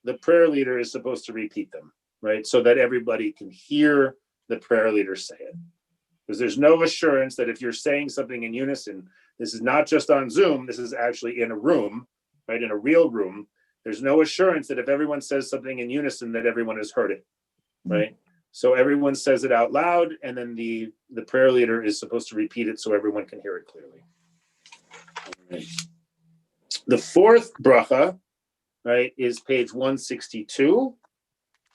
the prayer leader is supposed to repeat them, right? So that everybody can hear the prayer leader say it. Because there's no assurance that if you're saying something in unison, this is not just on Zoom, this is actually in a room, right, in a real room. There's no assurance that if everyone says something in unison that everyone has heard it, right? So everyone says it out loud, and then the prayer leader is supposed to repeat it so everyone can hear it clearly. Right. The 4th bracha, right, is page 162.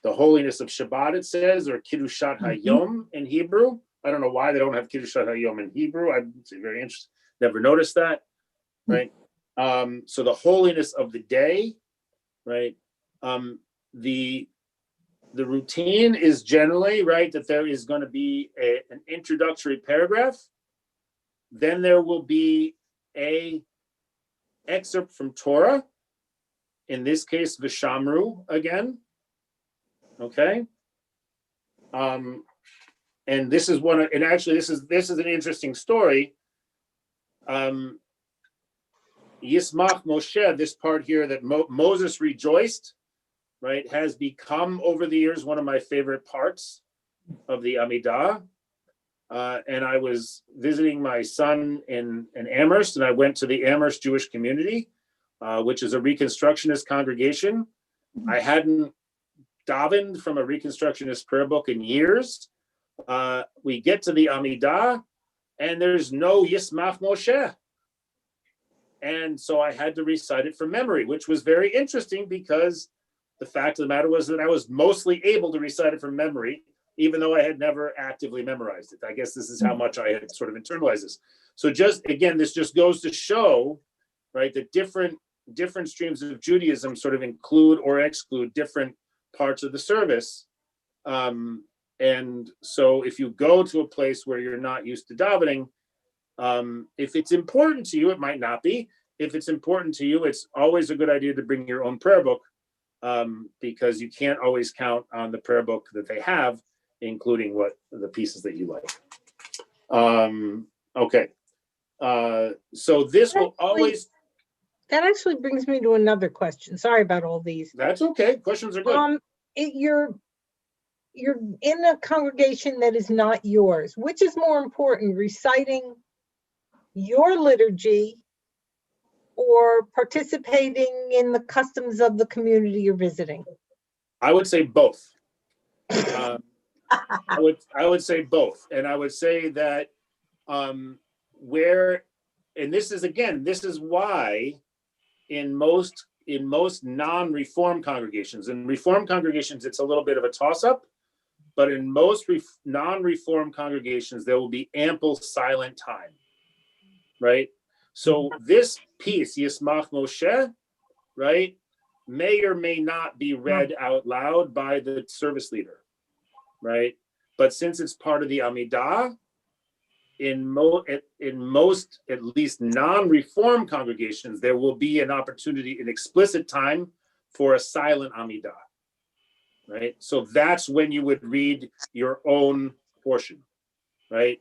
The holiness of Shabbat, it says, or Kiddushat Hayom in Hebrew. I don't know why they don't have Kiddushat Hayom in Hebrew. I'm very interested. Never noticed that, right? So the holiness of the day, right? The routine is generally, right, that there is going to be an introductory paragraph. Then there will be a excerpt from Torah. In this case, Vishamru again. Okay. And this is one, and actually this is an interesting story. Yismach Moshe, this part here that Moses rejoiced, right, has become over the years one of my favorite parts of the Amidah. And I was visiting my son in Amherst, and I went to the Amherst Jewish community, which is a Reconstructionist congregation. I hadn't davened from a Reconstructionist prayer book in years. We get to the Amidah, and there's no Yismach Moshe. And so I had to recite it from memory, which was very interesting because the fact of the matter was that I was mostly able to recite it from memory, even though I had never actively memorized it. I guess this is how much I had sort of internalized this. So just, again, this just goes to show, right, that different streams of Judaism sort of include or exclude different parts of the service. And so if you go to a place where you're not used to davening, if it's important to you, it might not be. If it's important to you, it's always a good idea to bring your own prayer book, because you can't always count on the prayer book that they have, including what the pieces that you like. Okay. So this will always. That actually brings me to another question. Sorry about all these. That's okay. Questions are good. You're in a congregation that is not yours. Which is more important, reciting your liturgy or participating in the customs of the community you're visiting? I would say both. I would say both, and I would say that where, and this is why in most non-reform congregations, in reform congregations it's a little bit of a toss-up, but in most non-reform congregations there will be ample silent time, right? So this piece, Yismach Moshe, right, may or may not be read out loud by the service leader, right? But since it's part of the Amidah, in most, at least non-reform congregations, there will be an opportunity, an explicit time for a silent Amidah, right? So that's when you would read your own portion, right?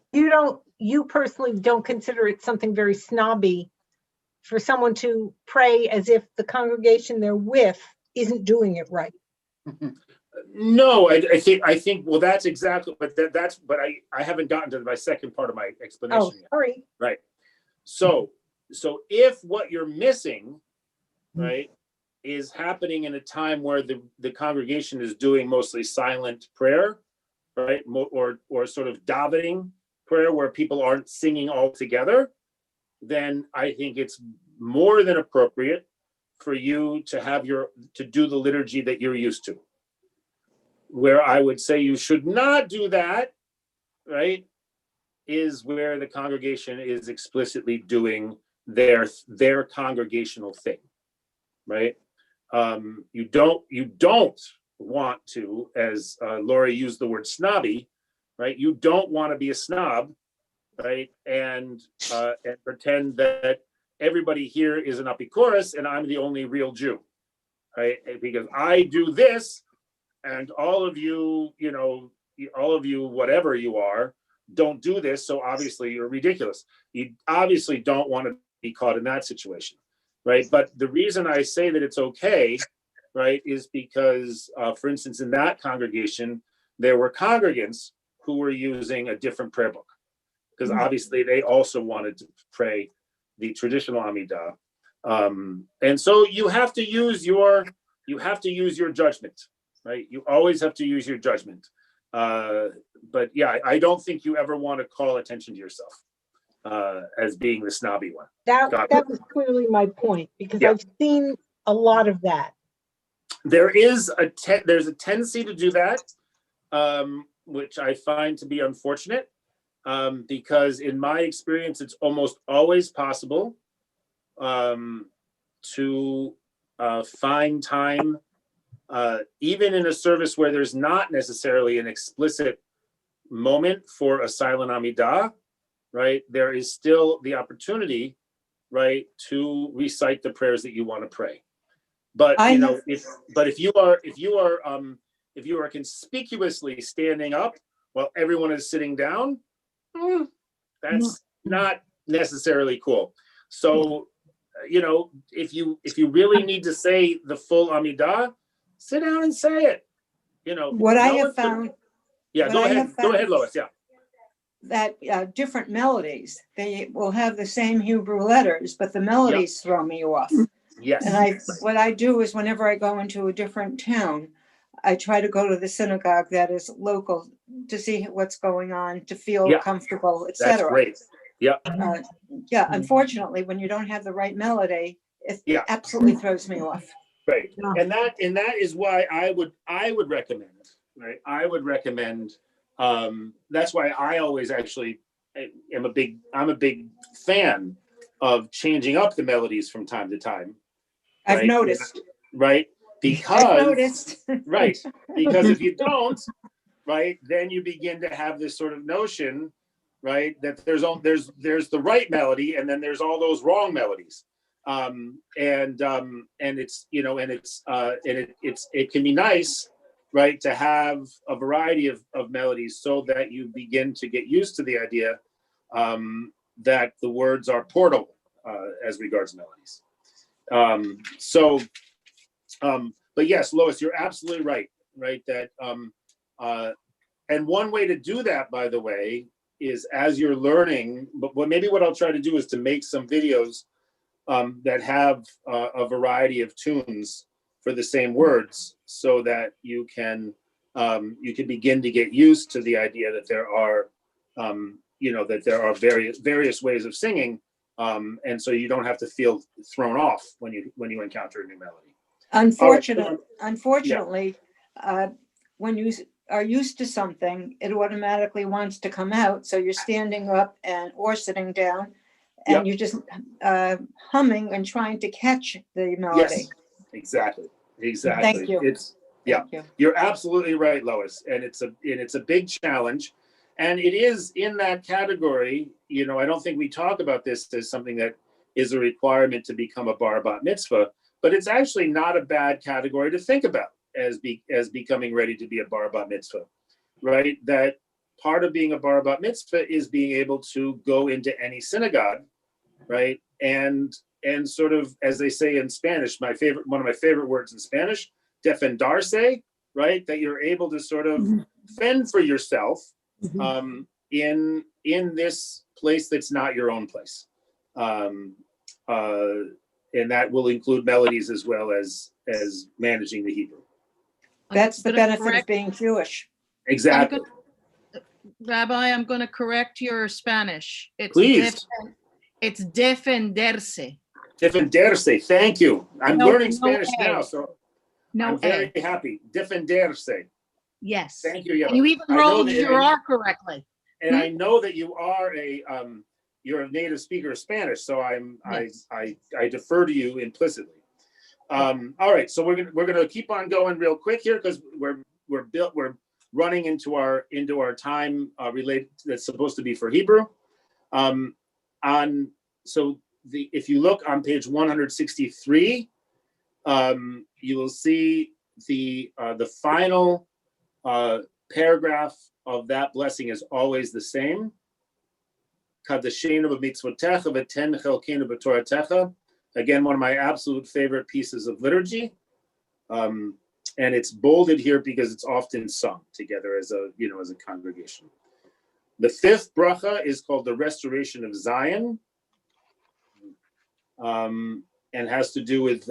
You personally don't consider it something very snobby for someone to pray as if the congregation they're with isn't doing it right. No, I think well, that's exactly, but I haven't gotten to my second part of my explanation yet. Sorry. Right. So if what you're missing, right, is happening in a time where the congregation is doing mostly silent prayer, right, or sort of davening prayer where people aren't singing all together, then I think it's more than appropriate for you to do the liturgy that you're used to. Where I would say you should not do that, right, is where the congregation is explicitly doing their congregational thing, right? You don't want to, as Lori used the word snobby, right? You don't want to be a snob, right? And pretend that everybody here is an Epicurus and I'm the only real Jew, right? Because I do this, and all of you, whatever you are, don't do this. So obviously you're ridiculous. You obviously don't want to be caught in that situation, right? But the reason I say that it's okay, right, is because, for instance, in that congregation, there were congregants who were using a different prayer book, because obviously they also wanted to pray the traditional Amidah. And so you have to use your judgment, right? You always have to use your judgment. But yeah, I don't think you ever want to call attention to yourself as being the snobby one. That was clearly my point, because Yeah. I've seen a lot of that. There's a tendency to do that, which I find to be unfortunate, because in my experience, it's almost always possible to find time, even in a service where there's not necessarily an explicit moment for a silent Amidah, right? There is still the opportunity, right, to recite the prayers that you want to pray. But if you are conspicuously standing up while everyone is sitting down, that's not necessarily cool. So, if you really need to say the full Amidah, sit down and say it. What I have found. Yeah, what go I ahead. have Go found ahead, Lois. Yeah. That different melodies, they will have the same Hebrew letters, but the melodies throw me off. Yes. And what I do is whenever I go into a different town, I try to go to the synagogue that is local to see what's going on, to feel comfortable, etc. That's great. Yeah. Unfortunately, when you don't have the right melody, it absolutely throws me off. Right. And that is why I would recommend, right? I would recommend, that's why I always actually I'm a big fan of changing up the melodies from time to time. I've noticed. Right. Because I've noticed. Right. Because if you don't, right, then you begin to have this sort of notion, right, that there's the right melody and then there's all those wrong melodies. And it's, it can be nice, right, to have a variety of melodies so that you begin to get used to the idea that the words are portable as regards melodies. But yes, Lois, you're absolutely right, that, and one way to do that, by the way, is as you're learning, but what I'll try to do is to make some videos that have a variety of tunes for the same words, so that you can begin to get used to the idea that there are, various ways of singing, and so you don't have to feel thrown off when you encounter a new melody. Unfortunately, when you are used to something, it automatically wants to come out. So you're standing up or sitting down, and you're just humming and trying to catch the melody. Yes, exactly. Thank you. Thank you. You're absolutely right, Lois, and it's a big challenge, and it is in that category. I don't think we talk about this as something that is a requirement to become a bar bat mitzvah, but it's actually not a bad category to think about as becoming ready to be a bar bat mitzvah, right? That part of being a bar bat mitzvah is being able to go into any synagogue, right? And sort of, as they say in Spanish, one of my favorite words in Spanish, defenderse, right? That you're able to sort of fend for yourself in this place that's not your own place. And that will include melodies as well as managing the Hebrew. That's the benefit of being Jewish. Exactly. Rabbi, I'm going to correct your Spanish. Please. It's defenderse. Defenderse. Thank you. I'm learning Spanish now, so I'm very happy. Defenderse. Yes. Thank you. And you even rolled your R correctly. And I know that you are you're a native speaker of Spanish, so I defer to you implicitly. All right, so we're gonna keep on going real quick here because we're running into our time related that's supposed to be for Hebrew. If you look on page 163, you will see the final paragraph of that blessing is always the same. Kadashenu b'mitzvotecha v'ten chelkenu b'toratecha. Again, one of my absolute favorite pieces of liturgy. And it's bolded here because it's often sung together as a congregation. The fifth bracha is called the restoration of Zion, and has to do with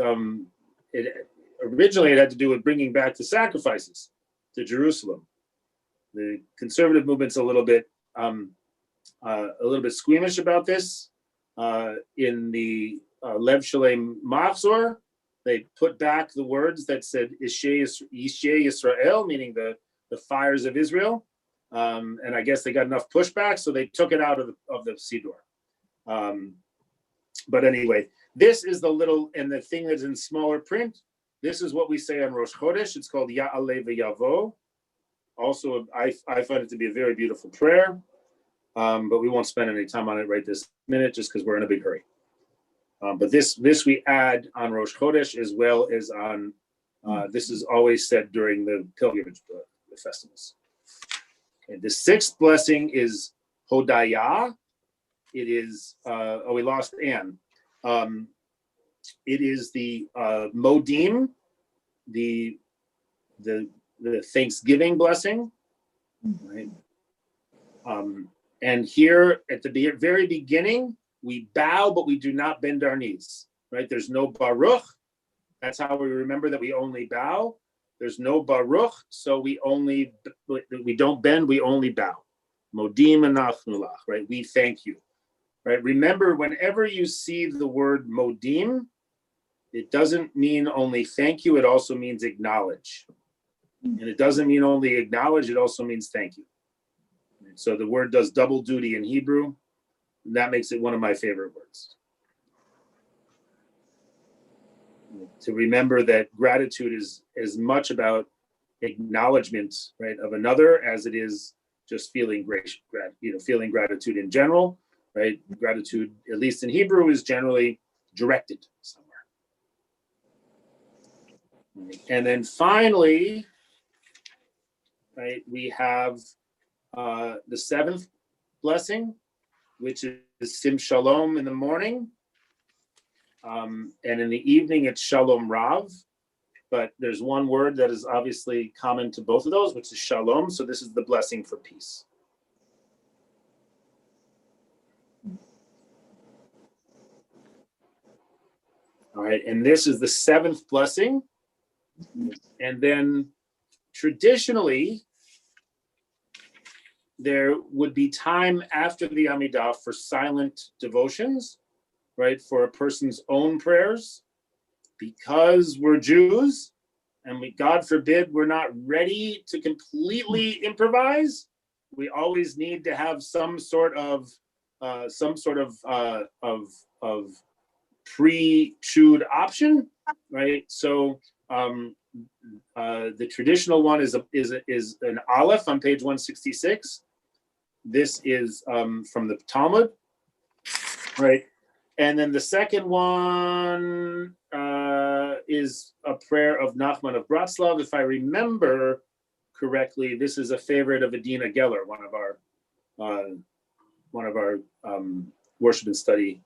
originally it had to do with bringing back the sacrifices to Jerusalem. The conservative movement's a little bit squeamish about this. In the Lev Shalem Machzor, they put back the words that said Ishei Yisrael, meaning the fires of Israel. And I guess they got enough pushback, so they took it out of the Siddur. But anyway, this is the thing that's in smaller print. This is what we say on Rosh Chodesh. It's called Ya'aleh v'yavo. Also, I find it to be a very beautiful prayer, but we won't spend any time on it right this minute just because we're in a big hurry. But this we add on Rosh Chodesh as well as on, this is always said during the pilgrimage the festivals. Okay, the sixth blessing is Hodaya. It is, we lost Anne. It is the Modim, the Thanksgiving blessing, right? And here at the very beginning, we bow, but we do not bend our knees, right? There's no Baruch. That's how we remember that we only bow. There's no Baruch, so we don't bend, we only bow. Modim anachnu lach, right? We thank you, right? Remember, whenever you see the word Modim, it doesn't mean only thank you, it also means acknowledge. And it doesn't mean only acknowledge, it also means thank you. So the word does double duty in Hebrew. And that makes it one of my favorite words. To remember that gratitude is as much about acknowledgement, right, of another as it is just feeling feeling gratitude in general, right? Gratitude, at least in Hebrew, is generally directed somewhere. And then finally, right, we have the seventh blessing, which is Sim Shalom in the morning. And in the evening, it's Shalom Rav. But there's one word that is obviously common to both of those, which is Shalom. So this is the blessing for peace. All right, and this is the seventh blessing. And then traditionally, there would be time after the Amidah for silent devotions, right? For a person's own prayers. Because we're Jews, and God forbid we're not ready to completely improvise, we always need to have some sort of pre-chewed option, right? So the traditional one is an aleph on page 166. This is from the Talmud, right? And then the second one is a prayer of Nachman of Bratslav. If I remember correctly, this is a favorite of Adina Geller, one of our worship and study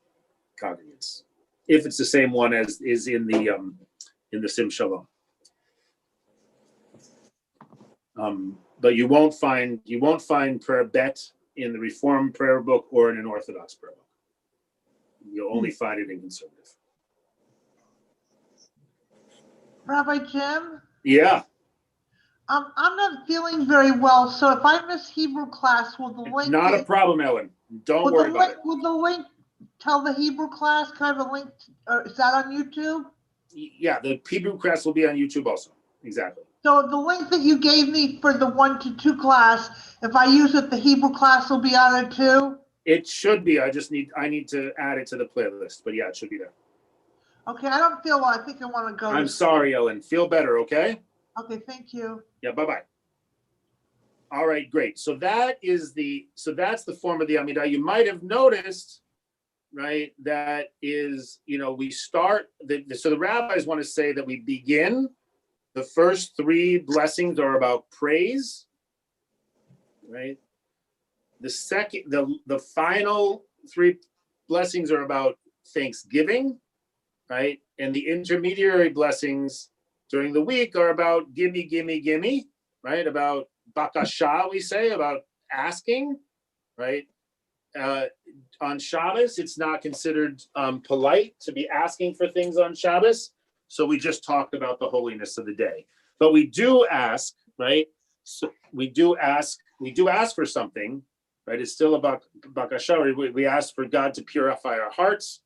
congregants. If it's the same one as is in the Sim Shalom. But you won't find prayer bet in the Reform prayer book or in an Orthodox prayer book. You'll only find it in conservative. Rabbi Jim? Yeah. I'm not feeling very well, so if I miss Hebrew class, will the link? Not a problem, Ellen. Don't worry about it. Will the link tell the Hebrew class? Can I have a link? Is that on YouTube? Yeah, the Hebrew class will be on YouTube also. Exactly. So the link that you gave me for the 1 to 2 class, if I use it, the Hebrew class will be on it too? It should be. I need to add it to the playlist, but yeah, it should be there. Okay, I don't feel well. I think I want to go. I'm sorry, Ellen. Feel better, okay? Okay, thank you. Yeah, bye-bye. All right, great. So that's the form of the Amidah. You might have noticed, right, that is, we start, so the rabbis want to say that we begin, the first three blessings are about praise, right? The final three blessings are about thanksgiving, right? And the intermediary blessings during the week are about gimme, gimme, gimme, right? About bakasha, we say, about asking, right? On Shabbos, it's not considered polite to be asking for things on Shabbos. So we just talked about the holiness of the day. But we do ask, right? So we do ask for something, right? It's still about bakasha. We ask for God to purify our hearts,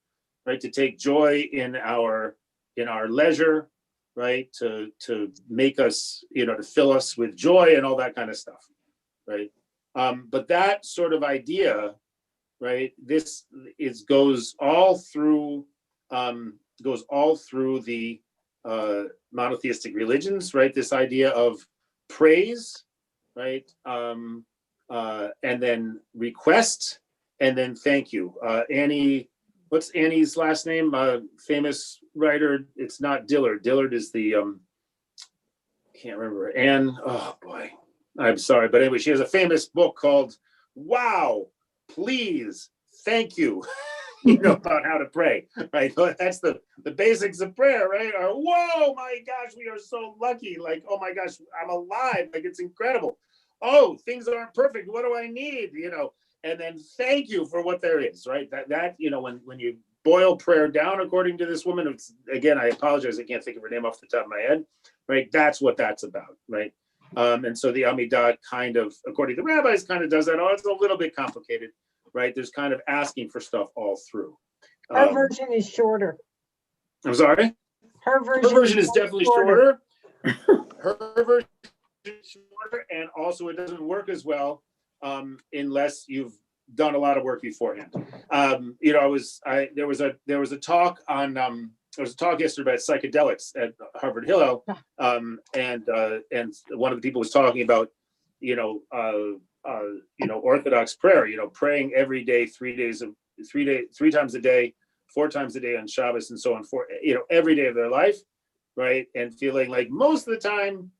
right? To take joy in our leisure, right? To make us, to fill us with joy and all that kind of stuff, right? But that sort of idea, right? This goes all through the monotheistic religions, right? This idea of praise, right? And then request, and then thank you. Annie, what's Annie's last name? Famous writer. It's not Dillard. Dillard is the can't remember. Anne. Oh boy, I'm sorry, but anyway, she has a famous book called "Wow, Please, Thank You." About how to pray, right? That's the basics of prayer, right? Or whoa, my gosh, we are so lucky. Like, oh my gosh, I'm alive. Like, it's incredible. Oh, things aren't perfect. What do I need? And then thank you for what there is, right? That when you boil prayer down, according to this woman, it's, again, I apologize, I can't think of her name off the top of my head, right? That's what that's about, right? And so the Amidah kind of, according to the rabbis, kind of does that. Oh, it's a little bit complicated, right? There's kind of asking for stuff all through. Her version is shorter. I'm sorry? Her version is definitely shorter. Her version is shorter, and also it doesn't work as well unless you've done a lot of work beforehand. There was a talk on there was a talk yesterday about psychedelics at Harvard Hillel, and one of the people was talking about Orthodox prayer, praying every day, 3 times a day, 4 times a day on Shabbos, and so on, for every day of their life, right? And feeling like most of the time,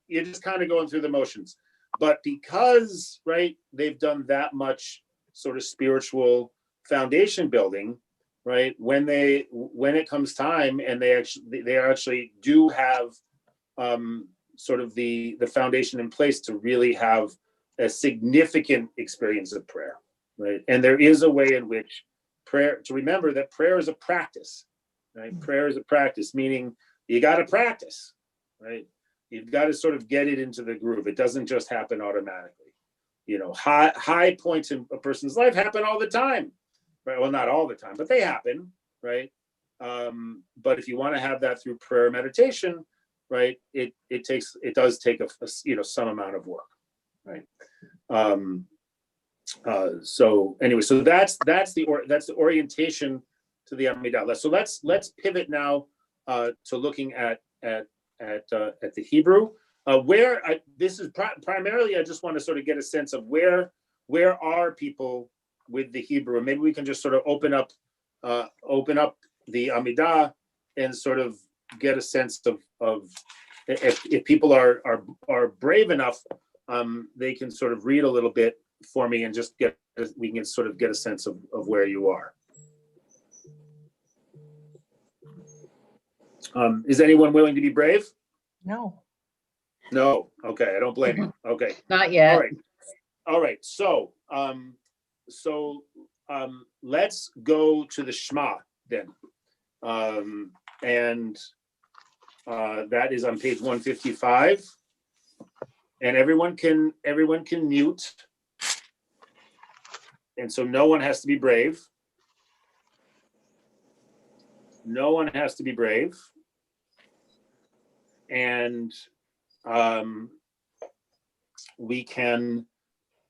you're just kind of going through the motions. But because, right, they've done that much sort of spiritual foundation building, right? When it comes time, and they actually do have sort of the foundation in place to really have a significant experience of prayer, right? And there is a way in which prayer, to remember that prayer is a practice, right? Prayer is a practice, meaning you got to practice, right? You've got to sort of get it into the groove. It doesn't just happen automatically. High points in a person's life happen all the time, right? Well, not all the time, but they happen, right? But if you want to have that through prayer meditation, right, it does take some amount of work, right? So anyway, so that's the orientation to the Amidah. So let's pivot now to looking at the Hebrew. This is primarily, I just want to sort of get a sense of where are people with the Hebrew, and maybe we can just sort of open up the Amidah and sort of get a sense of if people are brave enough, they can sort of read a little bit for me and just we can sort of get a sense of where you are. Is anyone willing to be brave? No. No. Okay, I don't blame you. Okay. Not yet. All right. So let's go to the Shema then, and that is on page 155. And everyone can mute, and so no one has to be brave. No one has to be brave, and we can.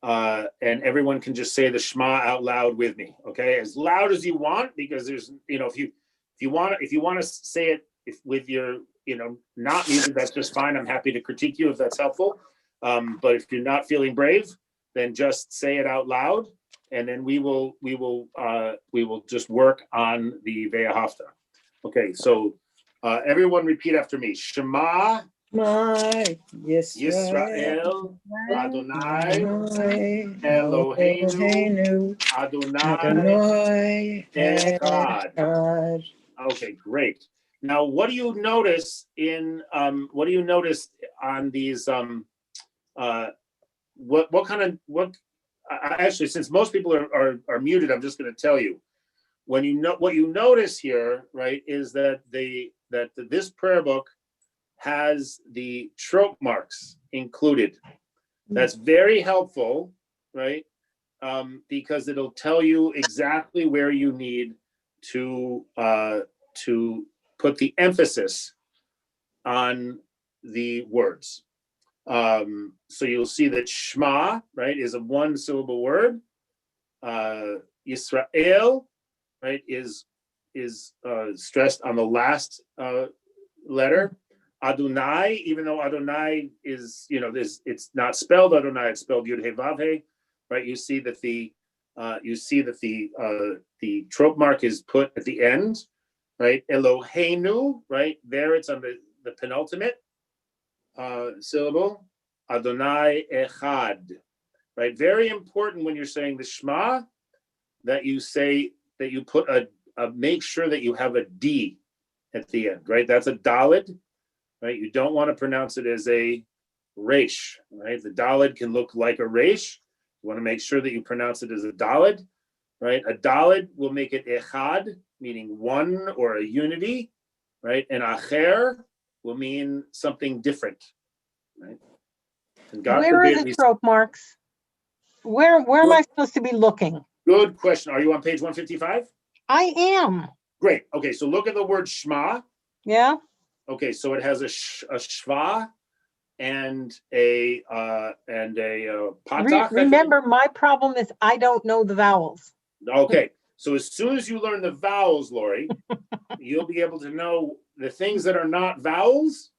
And everyone can just say the Shema out loud with me, okay? As loud as you want, because there's, if you want to say it with your, not muted, that's just fine. I'm happy to critique you if that's helpful. But if you're not feeling brave, then just say it out loud, and then we will just work on the Ve'ahavta. Okay, so everyone repeat after me. Shema My Yisrael Adonai Eloheinu Eloheinu Adonai Adonai Echad. Echad. Okay, great. Now, what do you notice on these actually, since most people are muted, I'm just going to tell you what you notice here, right, is that this prayer book has the trope marks included. That's very helpful, right? Because it'll tell you exactly where you need to put the emphasis on the words. So you'll see that Shema, right, is a one syllable word. Yisrael, right, is stressed on the last letter. Adonai, even though Adonai is, it's not spelled Adonai, it's spelled Yud He Vav He, right? You see that the trope mark is put at the end, right? Eloheinu, right? There it's on the penultimate syllable. Adonai Echad, right? Very important when you're saying the Shema that you put make sure that you have a D at the end, right? That's a Daled, right? You don't want to pronounce it as a Resh, right? The Daled can look like a Resh. You want to make sure that you pronounce it as a Daled, right? A Daled will make it Echad, meaning one or a unity, right? And Acher will mean something different, right? And God Where are forbid the trope marks? Where am I supposed to be looking? Good question. Are you on page 155? I am. Great. Okay, so look at the word Shema. Yeah. Okay, so it has a shva and a patach. Remember, my problem is I don't know the vowels. Okay, so as soon as you learn the vowels, Lori, you'll be able to know the things that are not vowels.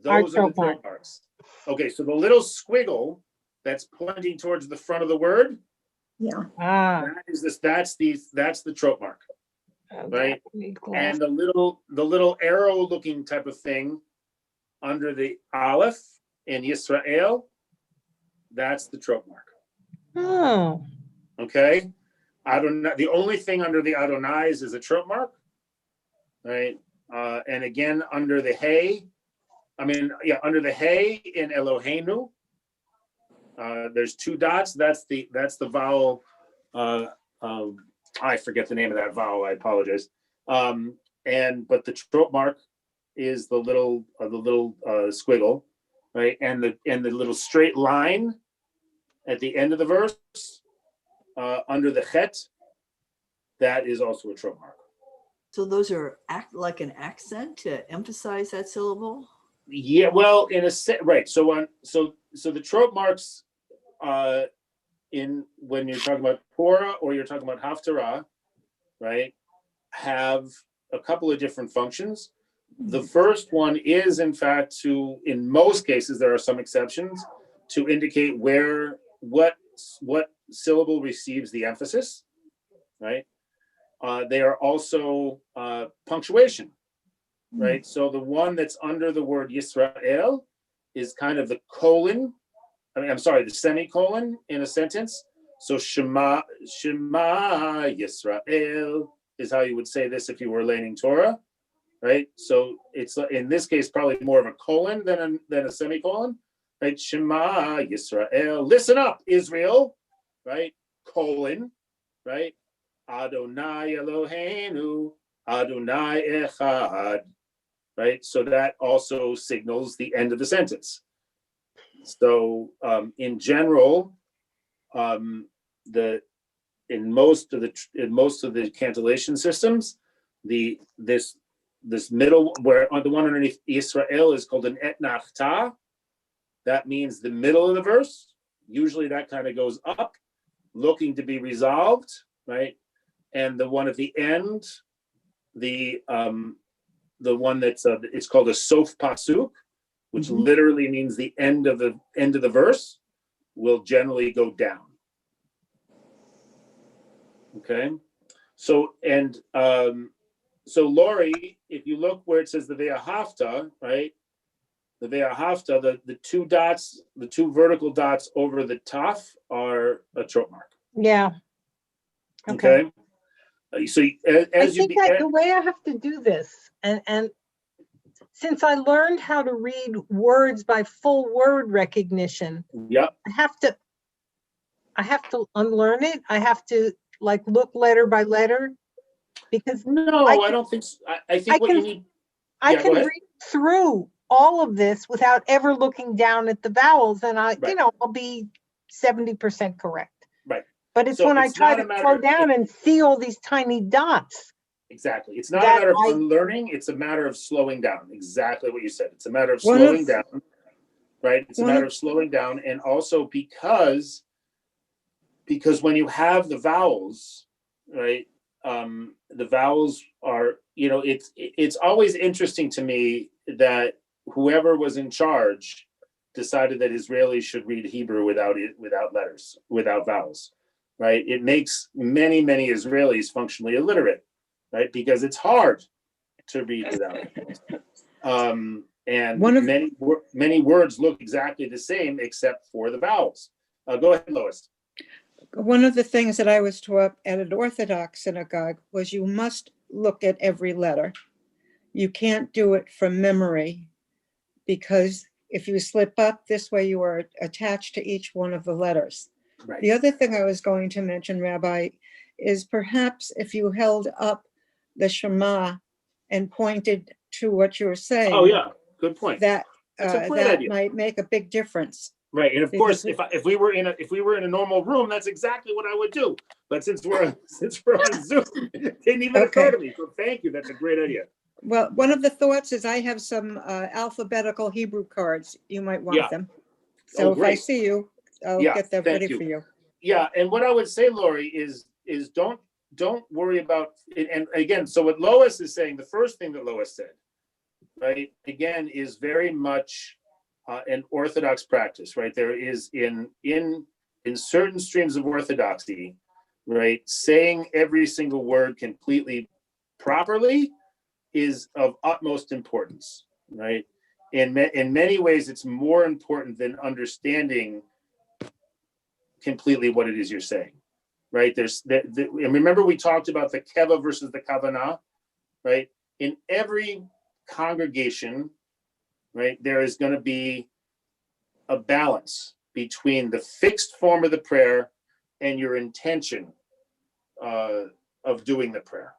Those are the trope marks. Okay, so the little squiggle that's pointing towards the front of the word. Yeah. That's the trope mark. Right, and the little arrow looking type of thing under the Aleph in Yisrael, that's the trope mark. Oh. Okay, Adonai, the only thing under the Adonai is a trope mark, right? And again under the Hey, under the Hey in Eloheinu, there's two dots. That's the vowel. I forget the name of that vowel. I apologize. But the trope mark is the little squiggle, right? And the little straight line at the end of the verse under the chet, that is also a trope mark. So those are like an accent to emphasize that syllable? Yeah, well, in a set, right. So the trope marks when you're talking about Torah or you're talking about Haftarah, right, have a couple of different functions. The first one is, in fact, in most cases, there are some exceptions, to indicate what syllable receives the emphasis, right? They are also punctuation, right? So the one that's under the word Yisrael is kind of the the semicolon in a sentence. So Shema Yisrael is how you would say this if you were learning Torah, right? So it's in this case probably more of a colon than a semicolon, right? Shema Yisrael, listen up, Israel, right? Colon, right? Adonai Eloheinu, Adonai Echad, right? So that also signals the end of the sentence. So in general, in most of the cantillation systems, this middle, where on the one underneath Israel is called an etnachta. That means the middle of the verse. Usually that kind of goes up, looking to be resolved, right? And the one at the end the one that's it's called a sof pasuk, which Mhm. literally means the end of the verse, will generally go down. Okay, so so Lori, if you look where it says the ve'ahavta, right? The ve'ahavta, the two dots, the two vertical dots over the taf are a chop mark. Yeah. Okay. Okay. So I as you think the way I have to do this, and since I learned how to read words by full word recognition, yep. I have to unlearn it. I have to like look letter by letter because No, I don't think so. I think what you need. I Yeah, go can ahead. read through all of this without ever looking down at the vowels, and Right. I'll be 70% correct. Right. But it's So when I it's try not to a matter- slow down and see all these tiny dots. Exactly. It's not a that matter of I- unlearning. It's a matter of slowing down. Exactly what you said. It's a matter of One slowing of- down, right? It's a one matter of- of slowing down, and also because when you have the vowels, right? The vowels are, it's always interesting to me that whoever was in charge decided that Israelis should read Hebrew without letters, without vowels, right? It makes many Israelis functionally illiterate, right? Because it's hard to read without it. And One of- many words look exactly the same except for the vowels. Go ahead, Lois. One of the things that I was taught at an Orthodox synagogue was you must look at every letter. You can't do it from memory because if you slip up this way, you are attached to each one of the letters. Right. The other thing I was going to mention, Rabbi, is perhaps if you held up the Shema and pointed to what you were saying. Oh yeah, good point. That That's a great that idea. might make a big difference. Right, and of Because course, if we were in a normal room, that's exactly what I would do. But since we're on Zoom, it didn't even occur to me. So thank you. That's a great idea. Well, one of the thoughts is I have some alphabetical Hebrew cards. You might want Yeah. them. So Oh, if I great. see you, I'll Yeah, get them thank ready you. for you. Yeah, and what I would say, Lori, is don't worry about it. And again, so what Lois is saying, the first thing that Lois said, right, again, is very much an Orthodox practice, right? There is in certain streams of Orthodoxy, right, saying every single word completely properly is of utmost importance, right? In many ways, it's more important than understanding completely what it is you're saying, right? And remember we talked about the keva versus the kavanah, right? In every congregation, right, there is going to be a balance between the fixed form of the prayer and your intention of doing the prayer,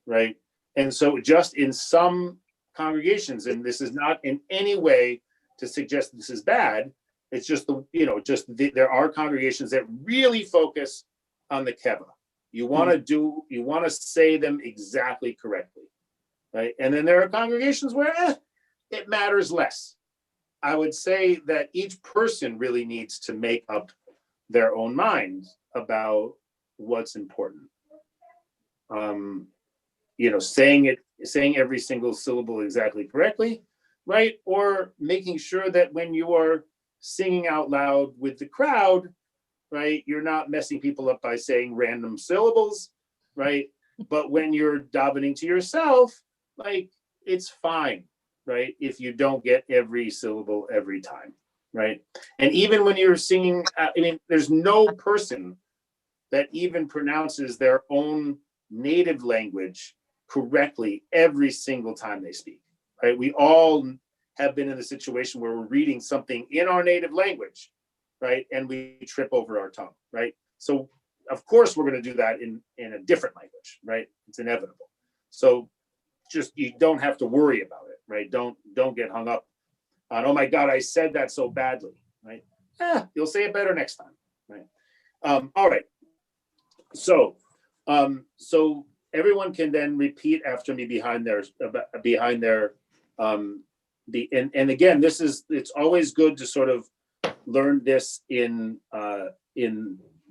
right? And so just in some congregations, and this is not in any way to suggest this is bad, it's just there are congregations that really focus on the keva. You want to say them exactly correctly, right? And then there are congregations where it matters less. I would say that each person really needs to make up their own mind about what's important. Saying every single syllable exactly correctly, right? Or making sure that when you are singing out loud with the crowd, right, you're not messing people up by saying random syllables, right? But when you're davening to yourself, like, it's fine, right, if you don't get every syllable every time, right? And even when you're singing, there's no person that even pronounces their own native language correctly every single time they speak, right? We all have been in the situation where we're reading something in our native language, right, and we trip over our tongue, right? So of course we're going to do that in a different language, right? It's inevitable. So just, you don't have to worry about it, right? Don't get hung up on, oh my God, I said that so badly, right? You'll say it better next time, right? All right. So everyone can then repeat after me behind their and again, it's always good to sort of learn this in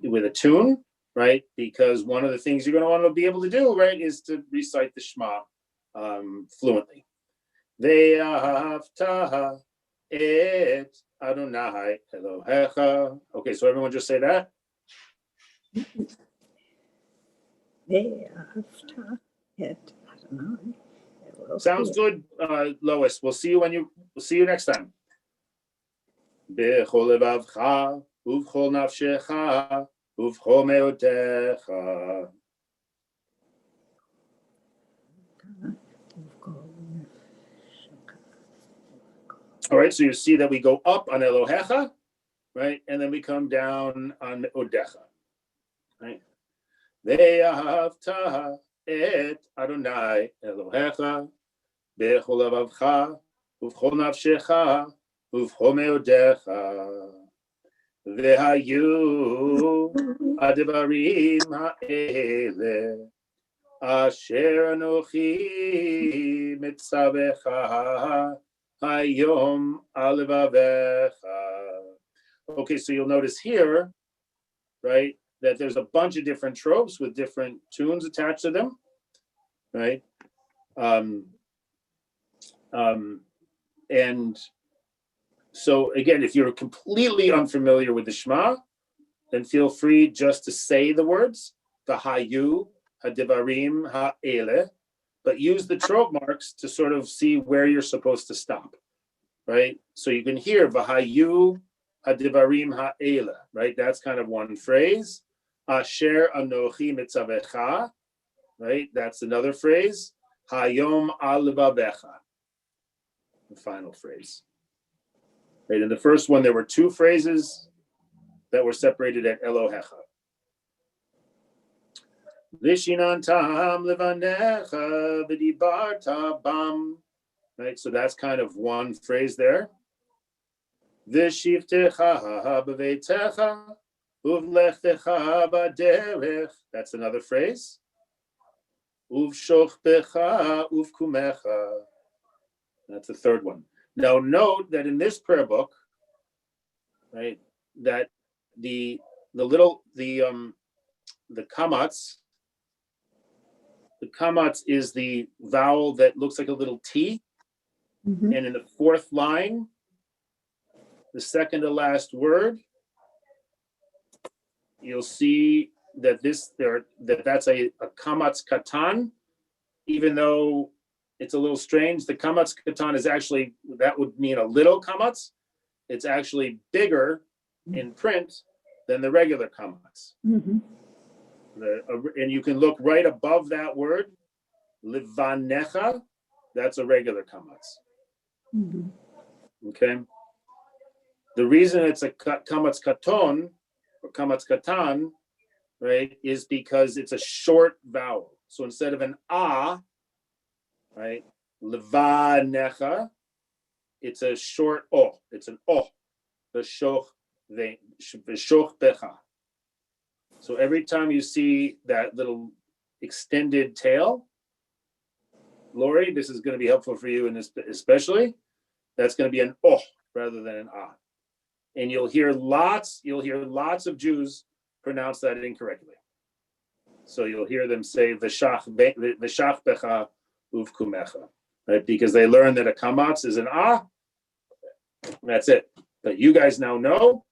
with a tune, right? Because one of the things you're going to want to be able to do, right, is to recite the Shema fluently. Ve'ahavta et Adonai Elohecha. Okay, so everyone just say that. Ve'ahavta et Adonai Sounds good, Lois. We'll see you next time. B'chol levavcha uv'chol nafshecha uv'chol meotecha. All right, so you see that we go up on Elohecha, right? And then we come down on Meodecha, right? Ve'ahavta et Adonai Elohecha b'chol levavcha uv'chol nafshecha uv'chol meodecha ve'hayu advarim ha'ele asher anochi mitzavecha hayom al levavecha. Okay, so you'll notice here, right, that there's a bunch of different tropes with different tunes attached to them, right? And so again, if you're completely unfamiliar with the Shema, then feel free just to say the words, the Hayu, Hadivarim, Ha'ele, but use the trope marks to sort of see where you're supposed to stop, right? So you can hear Vahayu, Hadivarim, Ha'ele, right? That's kind of one phrase. Asher Anochi Mitzavecha, right? That's another phrase. Hayom al levavecha, the final phrase. Right, in the first one, there were two phrases that were separated at Elohecha. Vishinan tam levanecha v'dibarta bam. Right, so that's kind of one phrase there. V'shivtecha b'veitecha uv'lechtecha b'derech. That's another phrase. Uv'shochbecha uv'kumecha. That's the third one. Now note that in this prayer book, right, that the kamatz, the kamatz is the vowel that looks like a little T. Mm-hmm. And in the fourth line, the second to last word, you'll see that that's a kamatz katan, even though it's a little strange. The kamatz katan is actually, that would mean a little kamatz. It's actually bigger in print than the regular kamatz. Mm-hmm. And you can look right above that word, livanecha, that's a regular kamatz. Mm-hmm. Okay. The reason it's a kamatz katon or kamatz katan, right, is because it's a short vowel. So instead of an a, right, levanecha, it's a short o. It's an o. V'shoch becha. So every time you see that little extended tail, Lori, this is going to be helpful for you in this, especially. That's going to be an oh rather than an ah, and you'll hear lots of Jews pronounce that incorrectly. So you'll hear them say v'shach becha uvkumecha, right? Because they learn that a kamatz is an ah. That's it. But you guys now know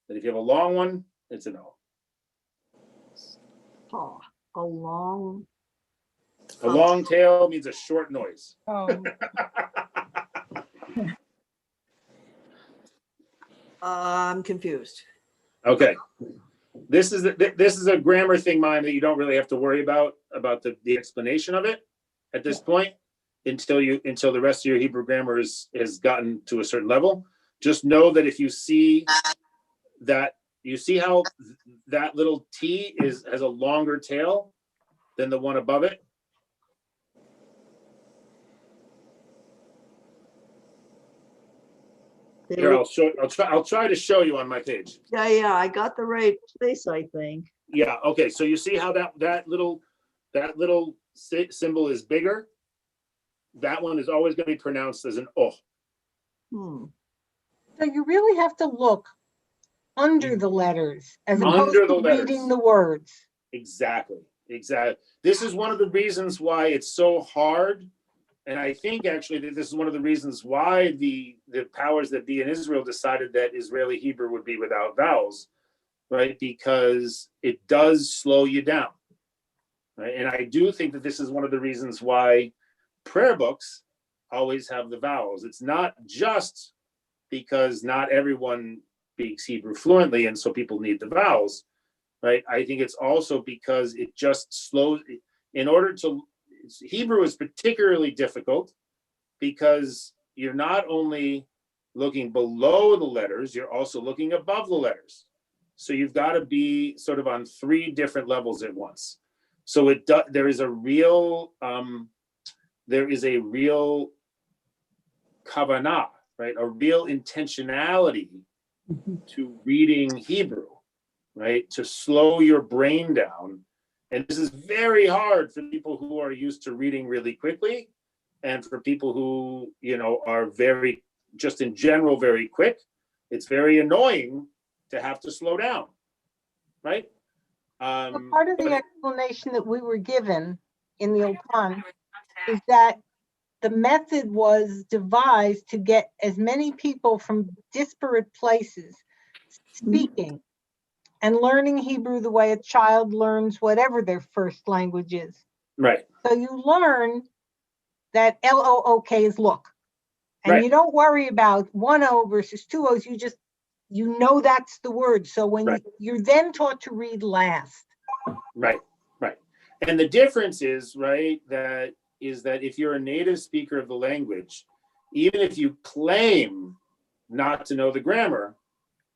that if you have a long one, it's an o. Oh, a long. A long tail means a short noise. Oh, I'm confused. Okay. This is a grammar thing, Mime, that you don't really have to worry about the explanation of it at this point until the rest of your Hebrew grammar has gotten to a certain level. Just know that if you see that, you see how that little T has a longer tail than the one above it. Here, I'll try to show you on my page. Yeah, I got the right place, I think. Yeah, okay. So you see how that little symbol is bigger? That one is always going to be pronounced as an oh. So you really have to look under the letters as opposed Under the to letters. reading the words. Exactly. This is one of the reasons why it's so hard And I think actually that this is one of the reasons why the powers that be in Israel decided that Israeli Hebrew would be without vowels, right? Because it does slow you down, right? And I do think that this is one of the reasons why prayer books always have the vowels. It's not just because not everyone speaks Hebrew fluently, and so people need the vowels, right? I think it's also because it just slows. In order to, Hebrew is particularly difficult because you're not only looking below the letters, you're also looking above the letters. So you've got to be sort of on 3 different levels at once. So there is a real kavanah, right? A real intentionality to reading Hebrew, right? To slow your brain down. And this is very hard for people who are used to reading really quickly, and for people who, are very, just in general, very quick. It's very annoying to have to slow down, right? Part of the explanation that we were given in the Ulpan is that the method was devised to get as many people from disparate places speaking and learning Hebrew the way a child learns whatever their first language is. Right. So you learn that L-O-O-K is look. And Right. you don't worry about 1 O versus 2 O's. You know that's the word. So when you're then taught to read last. Right. And the difference is, right, that if you're a native speaker of the language, even if you claim not to know the grammar,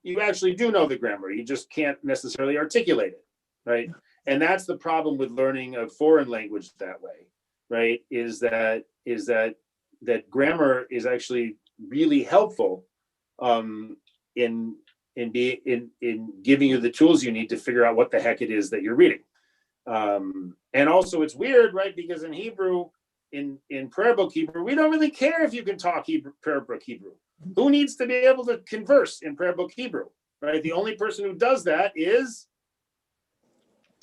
you actually do know the grammar. You just can't necessarily articulate it, right? And that's the problem with learning a foreign language that way, right? Is that grammar is actually really helpful in giving you the tools you need to figure out what the heck it is that you're reading. And also it's weird, right? Because in Hebrew, in prayer book Hebrew, we don't really care if you can talk prayer book Hebrew. Who needs to be able to converse in prayer book Hebrew, right? The only person who does that is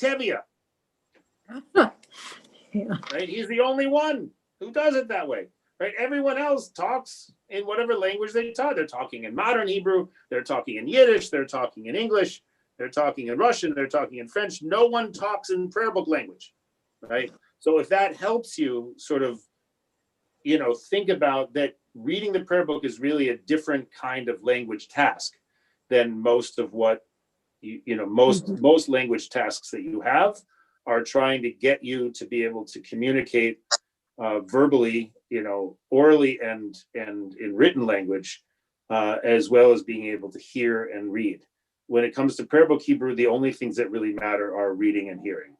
Tevia. Right? He's the only one who does it that way, right? Everyone else talks in whatever language they talk. They're talking in modern Hebrew, they're talking in Yiddish, they're talking in English, they're talking in Russian, they're talking in French. No one talks in prayer book language, right? So if that helps you sort of, think about that, reading the prayer book is really a different kind of language task than most of what, most language tasks that you have are trying to get you to be able to communicate verbally, orally and in written language, as well as being able to hear and read. When it comes to prayer book Hebrew, the only things that really matter are reading and hearing,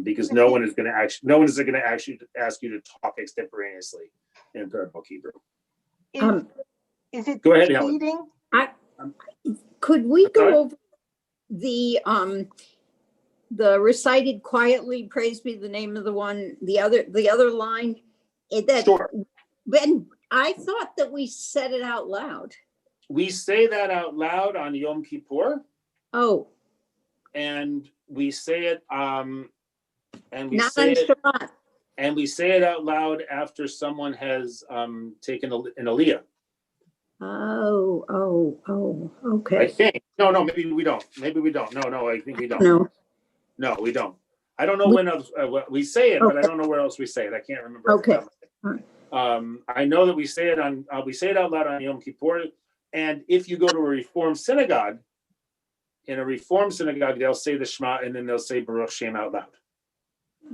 because no one is going to actually ask you to talk extemporaneously in prayer book Hebrew. Is it Go ahead, reading? Could we go over the recited quietly, praise be the name of the one, the other line? Sure. When I thought that we said it out loud. We say that out loud on Yom Kippur. Oh. And we say it and we Not say on it Shabbat. And we say it out loud after someone has taken an aliyah. Oh, okay. I think. No, maybe we don't. No, I think we don't. No, we don't. I don't know when else we say it, but I don't know where else we say it. I can't remember. Okay. I know that we say it out loud on Yom Kippur. And if you go to a Reform synagogue, in a Reform synagogue, they'll say the Shema and then they'll say Baruch Shem out loud.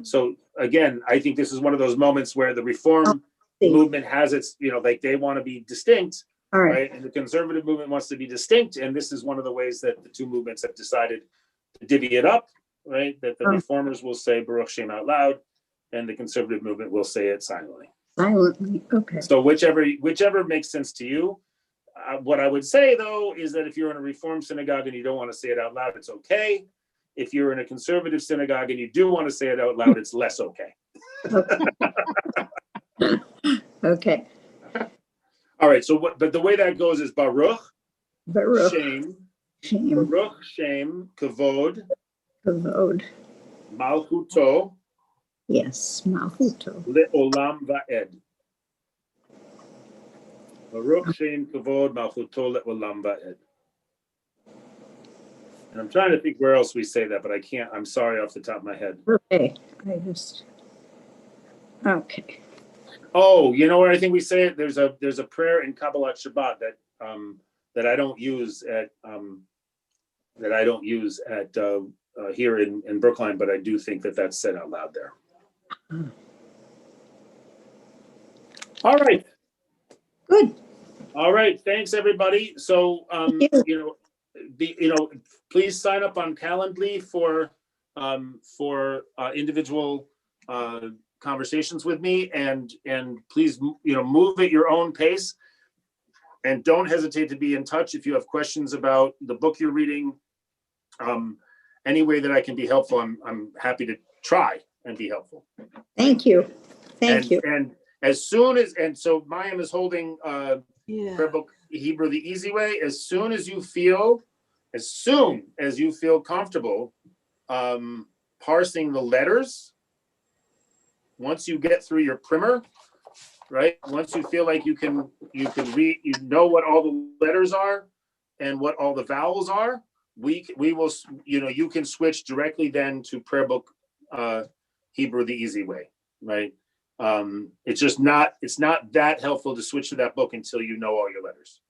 So again, I think this is one of those moments where the Reform movement has its, like they want to be distinct, right? And the conservative movement wants to be distinct. And this is one of the ways that the two movements have decided to divvy it up, right? That the Reformers will say Baruch Shem out loud and the conservative movement will say it silently. Silently, okay. So whichever makes sense to you. What I would say, though, is that if you're in a Reform synagogue and you don't want to say it out loud, it's okay. If you're in a conservative synagogue and you do want to say it out loud, it's less okay. Okay. All right. But the way that goes is Baruch, Shem, Baruch, Shem, Kavod, Kavod, Malchuto, Yes, Mahuto. Le'olam va'ed. Baruch she'en kavod malchuto le'olam va'ed. And I'm trying to think where else we say that, but I can't. I'm sorry off the top of my head. Okay, okay. Oh, you know where I think we say it? There's a prayer in Kabbalat Shabbat that I don't use at here in Brookline, but I do think that that's said out loud there. All right. Good. All right. Thanks, everybody. So, please sign up on Calendly for individual conversations with me, and please, move at your own pace, and don't hesitate to be in touch if you have questions about the book you're reading. Any way that I can be helpful, I'm happy to try and be helpful. Thank you. Thank you. And as soon as, so Mayim is holding prayer book Hebrew the Easy Way. As soon as you feel comfortable parsing the letters, once you get through your primer, right? Once you feel like you can read, what all the letters are and what all the vowels are, we will, you can switch directly then to prayer book Hebrew the Easy Way, right? It's not that helpful to switch to that book until you know all your letters.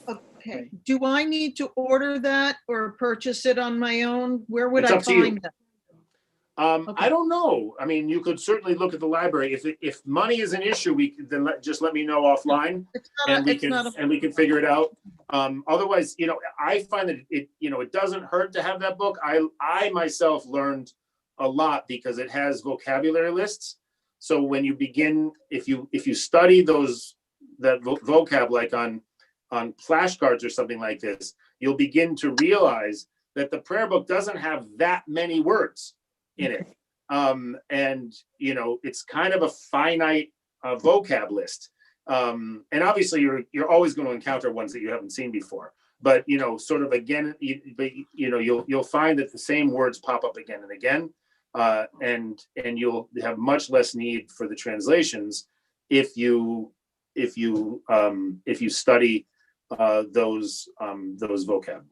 Okay. Do I need to order that or purchase it on my own? Where would It's I up to you. find that? I don't know. I mean, you could certainly look at the library. If money is an issue, just let me know offline, and we can figure it out. Otherwise, I find that it doesn't hurt to have that book. I myself learned a lot because it has vocabulary lists. So when you begin, if you study that vocab like on flashcards or something like this, you'll begin to realize that the prayer book doesn't have that many words in it. And it's kind of a finite vocab list. And obviously you're always going to encounter ones that you haven't seen before, but sort of again, you'll find that the same words pop up again and again. And you'll have much less need for the translations if you study those vocab.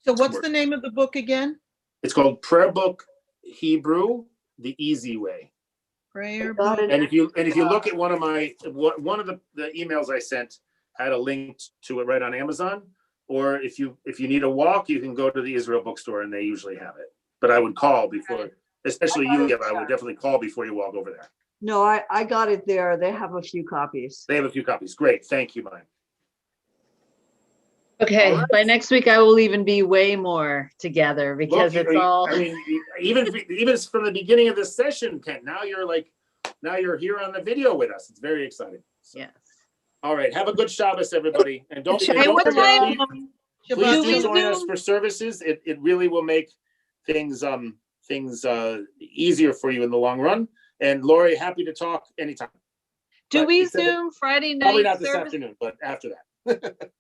So what's the name of the book again? It's called Prayer Book Hebrew the Easy Way. Prayer book. And if you look at one of the emails I sent had a link to it right on Amazon. Or if you need a walk, you can go to the Israel bookstore and they usually have it. But I would call before, especially you, I would definitely call before you walk over there. No, I got it there. They have a few copies. They have a few copies. Great. Thank you, Mike. Okay, All right. by next week I will even be way more together because it's all. I mean, even from the beginning of this session, Kent. Now you're here on the video with us. It's very exciting. So. Yes. All right. Have a good Shabbos, everybody, and don't Hey, what forget. time? Please do join us for services. It really will make things easier for you in the long run. And Lori, happy to talk anytime. Do we Zoom Friday night? Probably not this afternoon, but after that.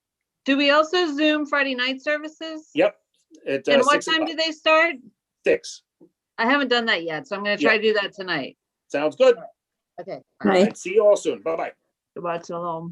Do we also Zoom Friday night services? Yep. And what time do they start? 6. I haven't done that yet, so I'm going to try to do that tonight. Sounds good. Okay. All right. See you all soon. Bye-bye. Shabbat shalom.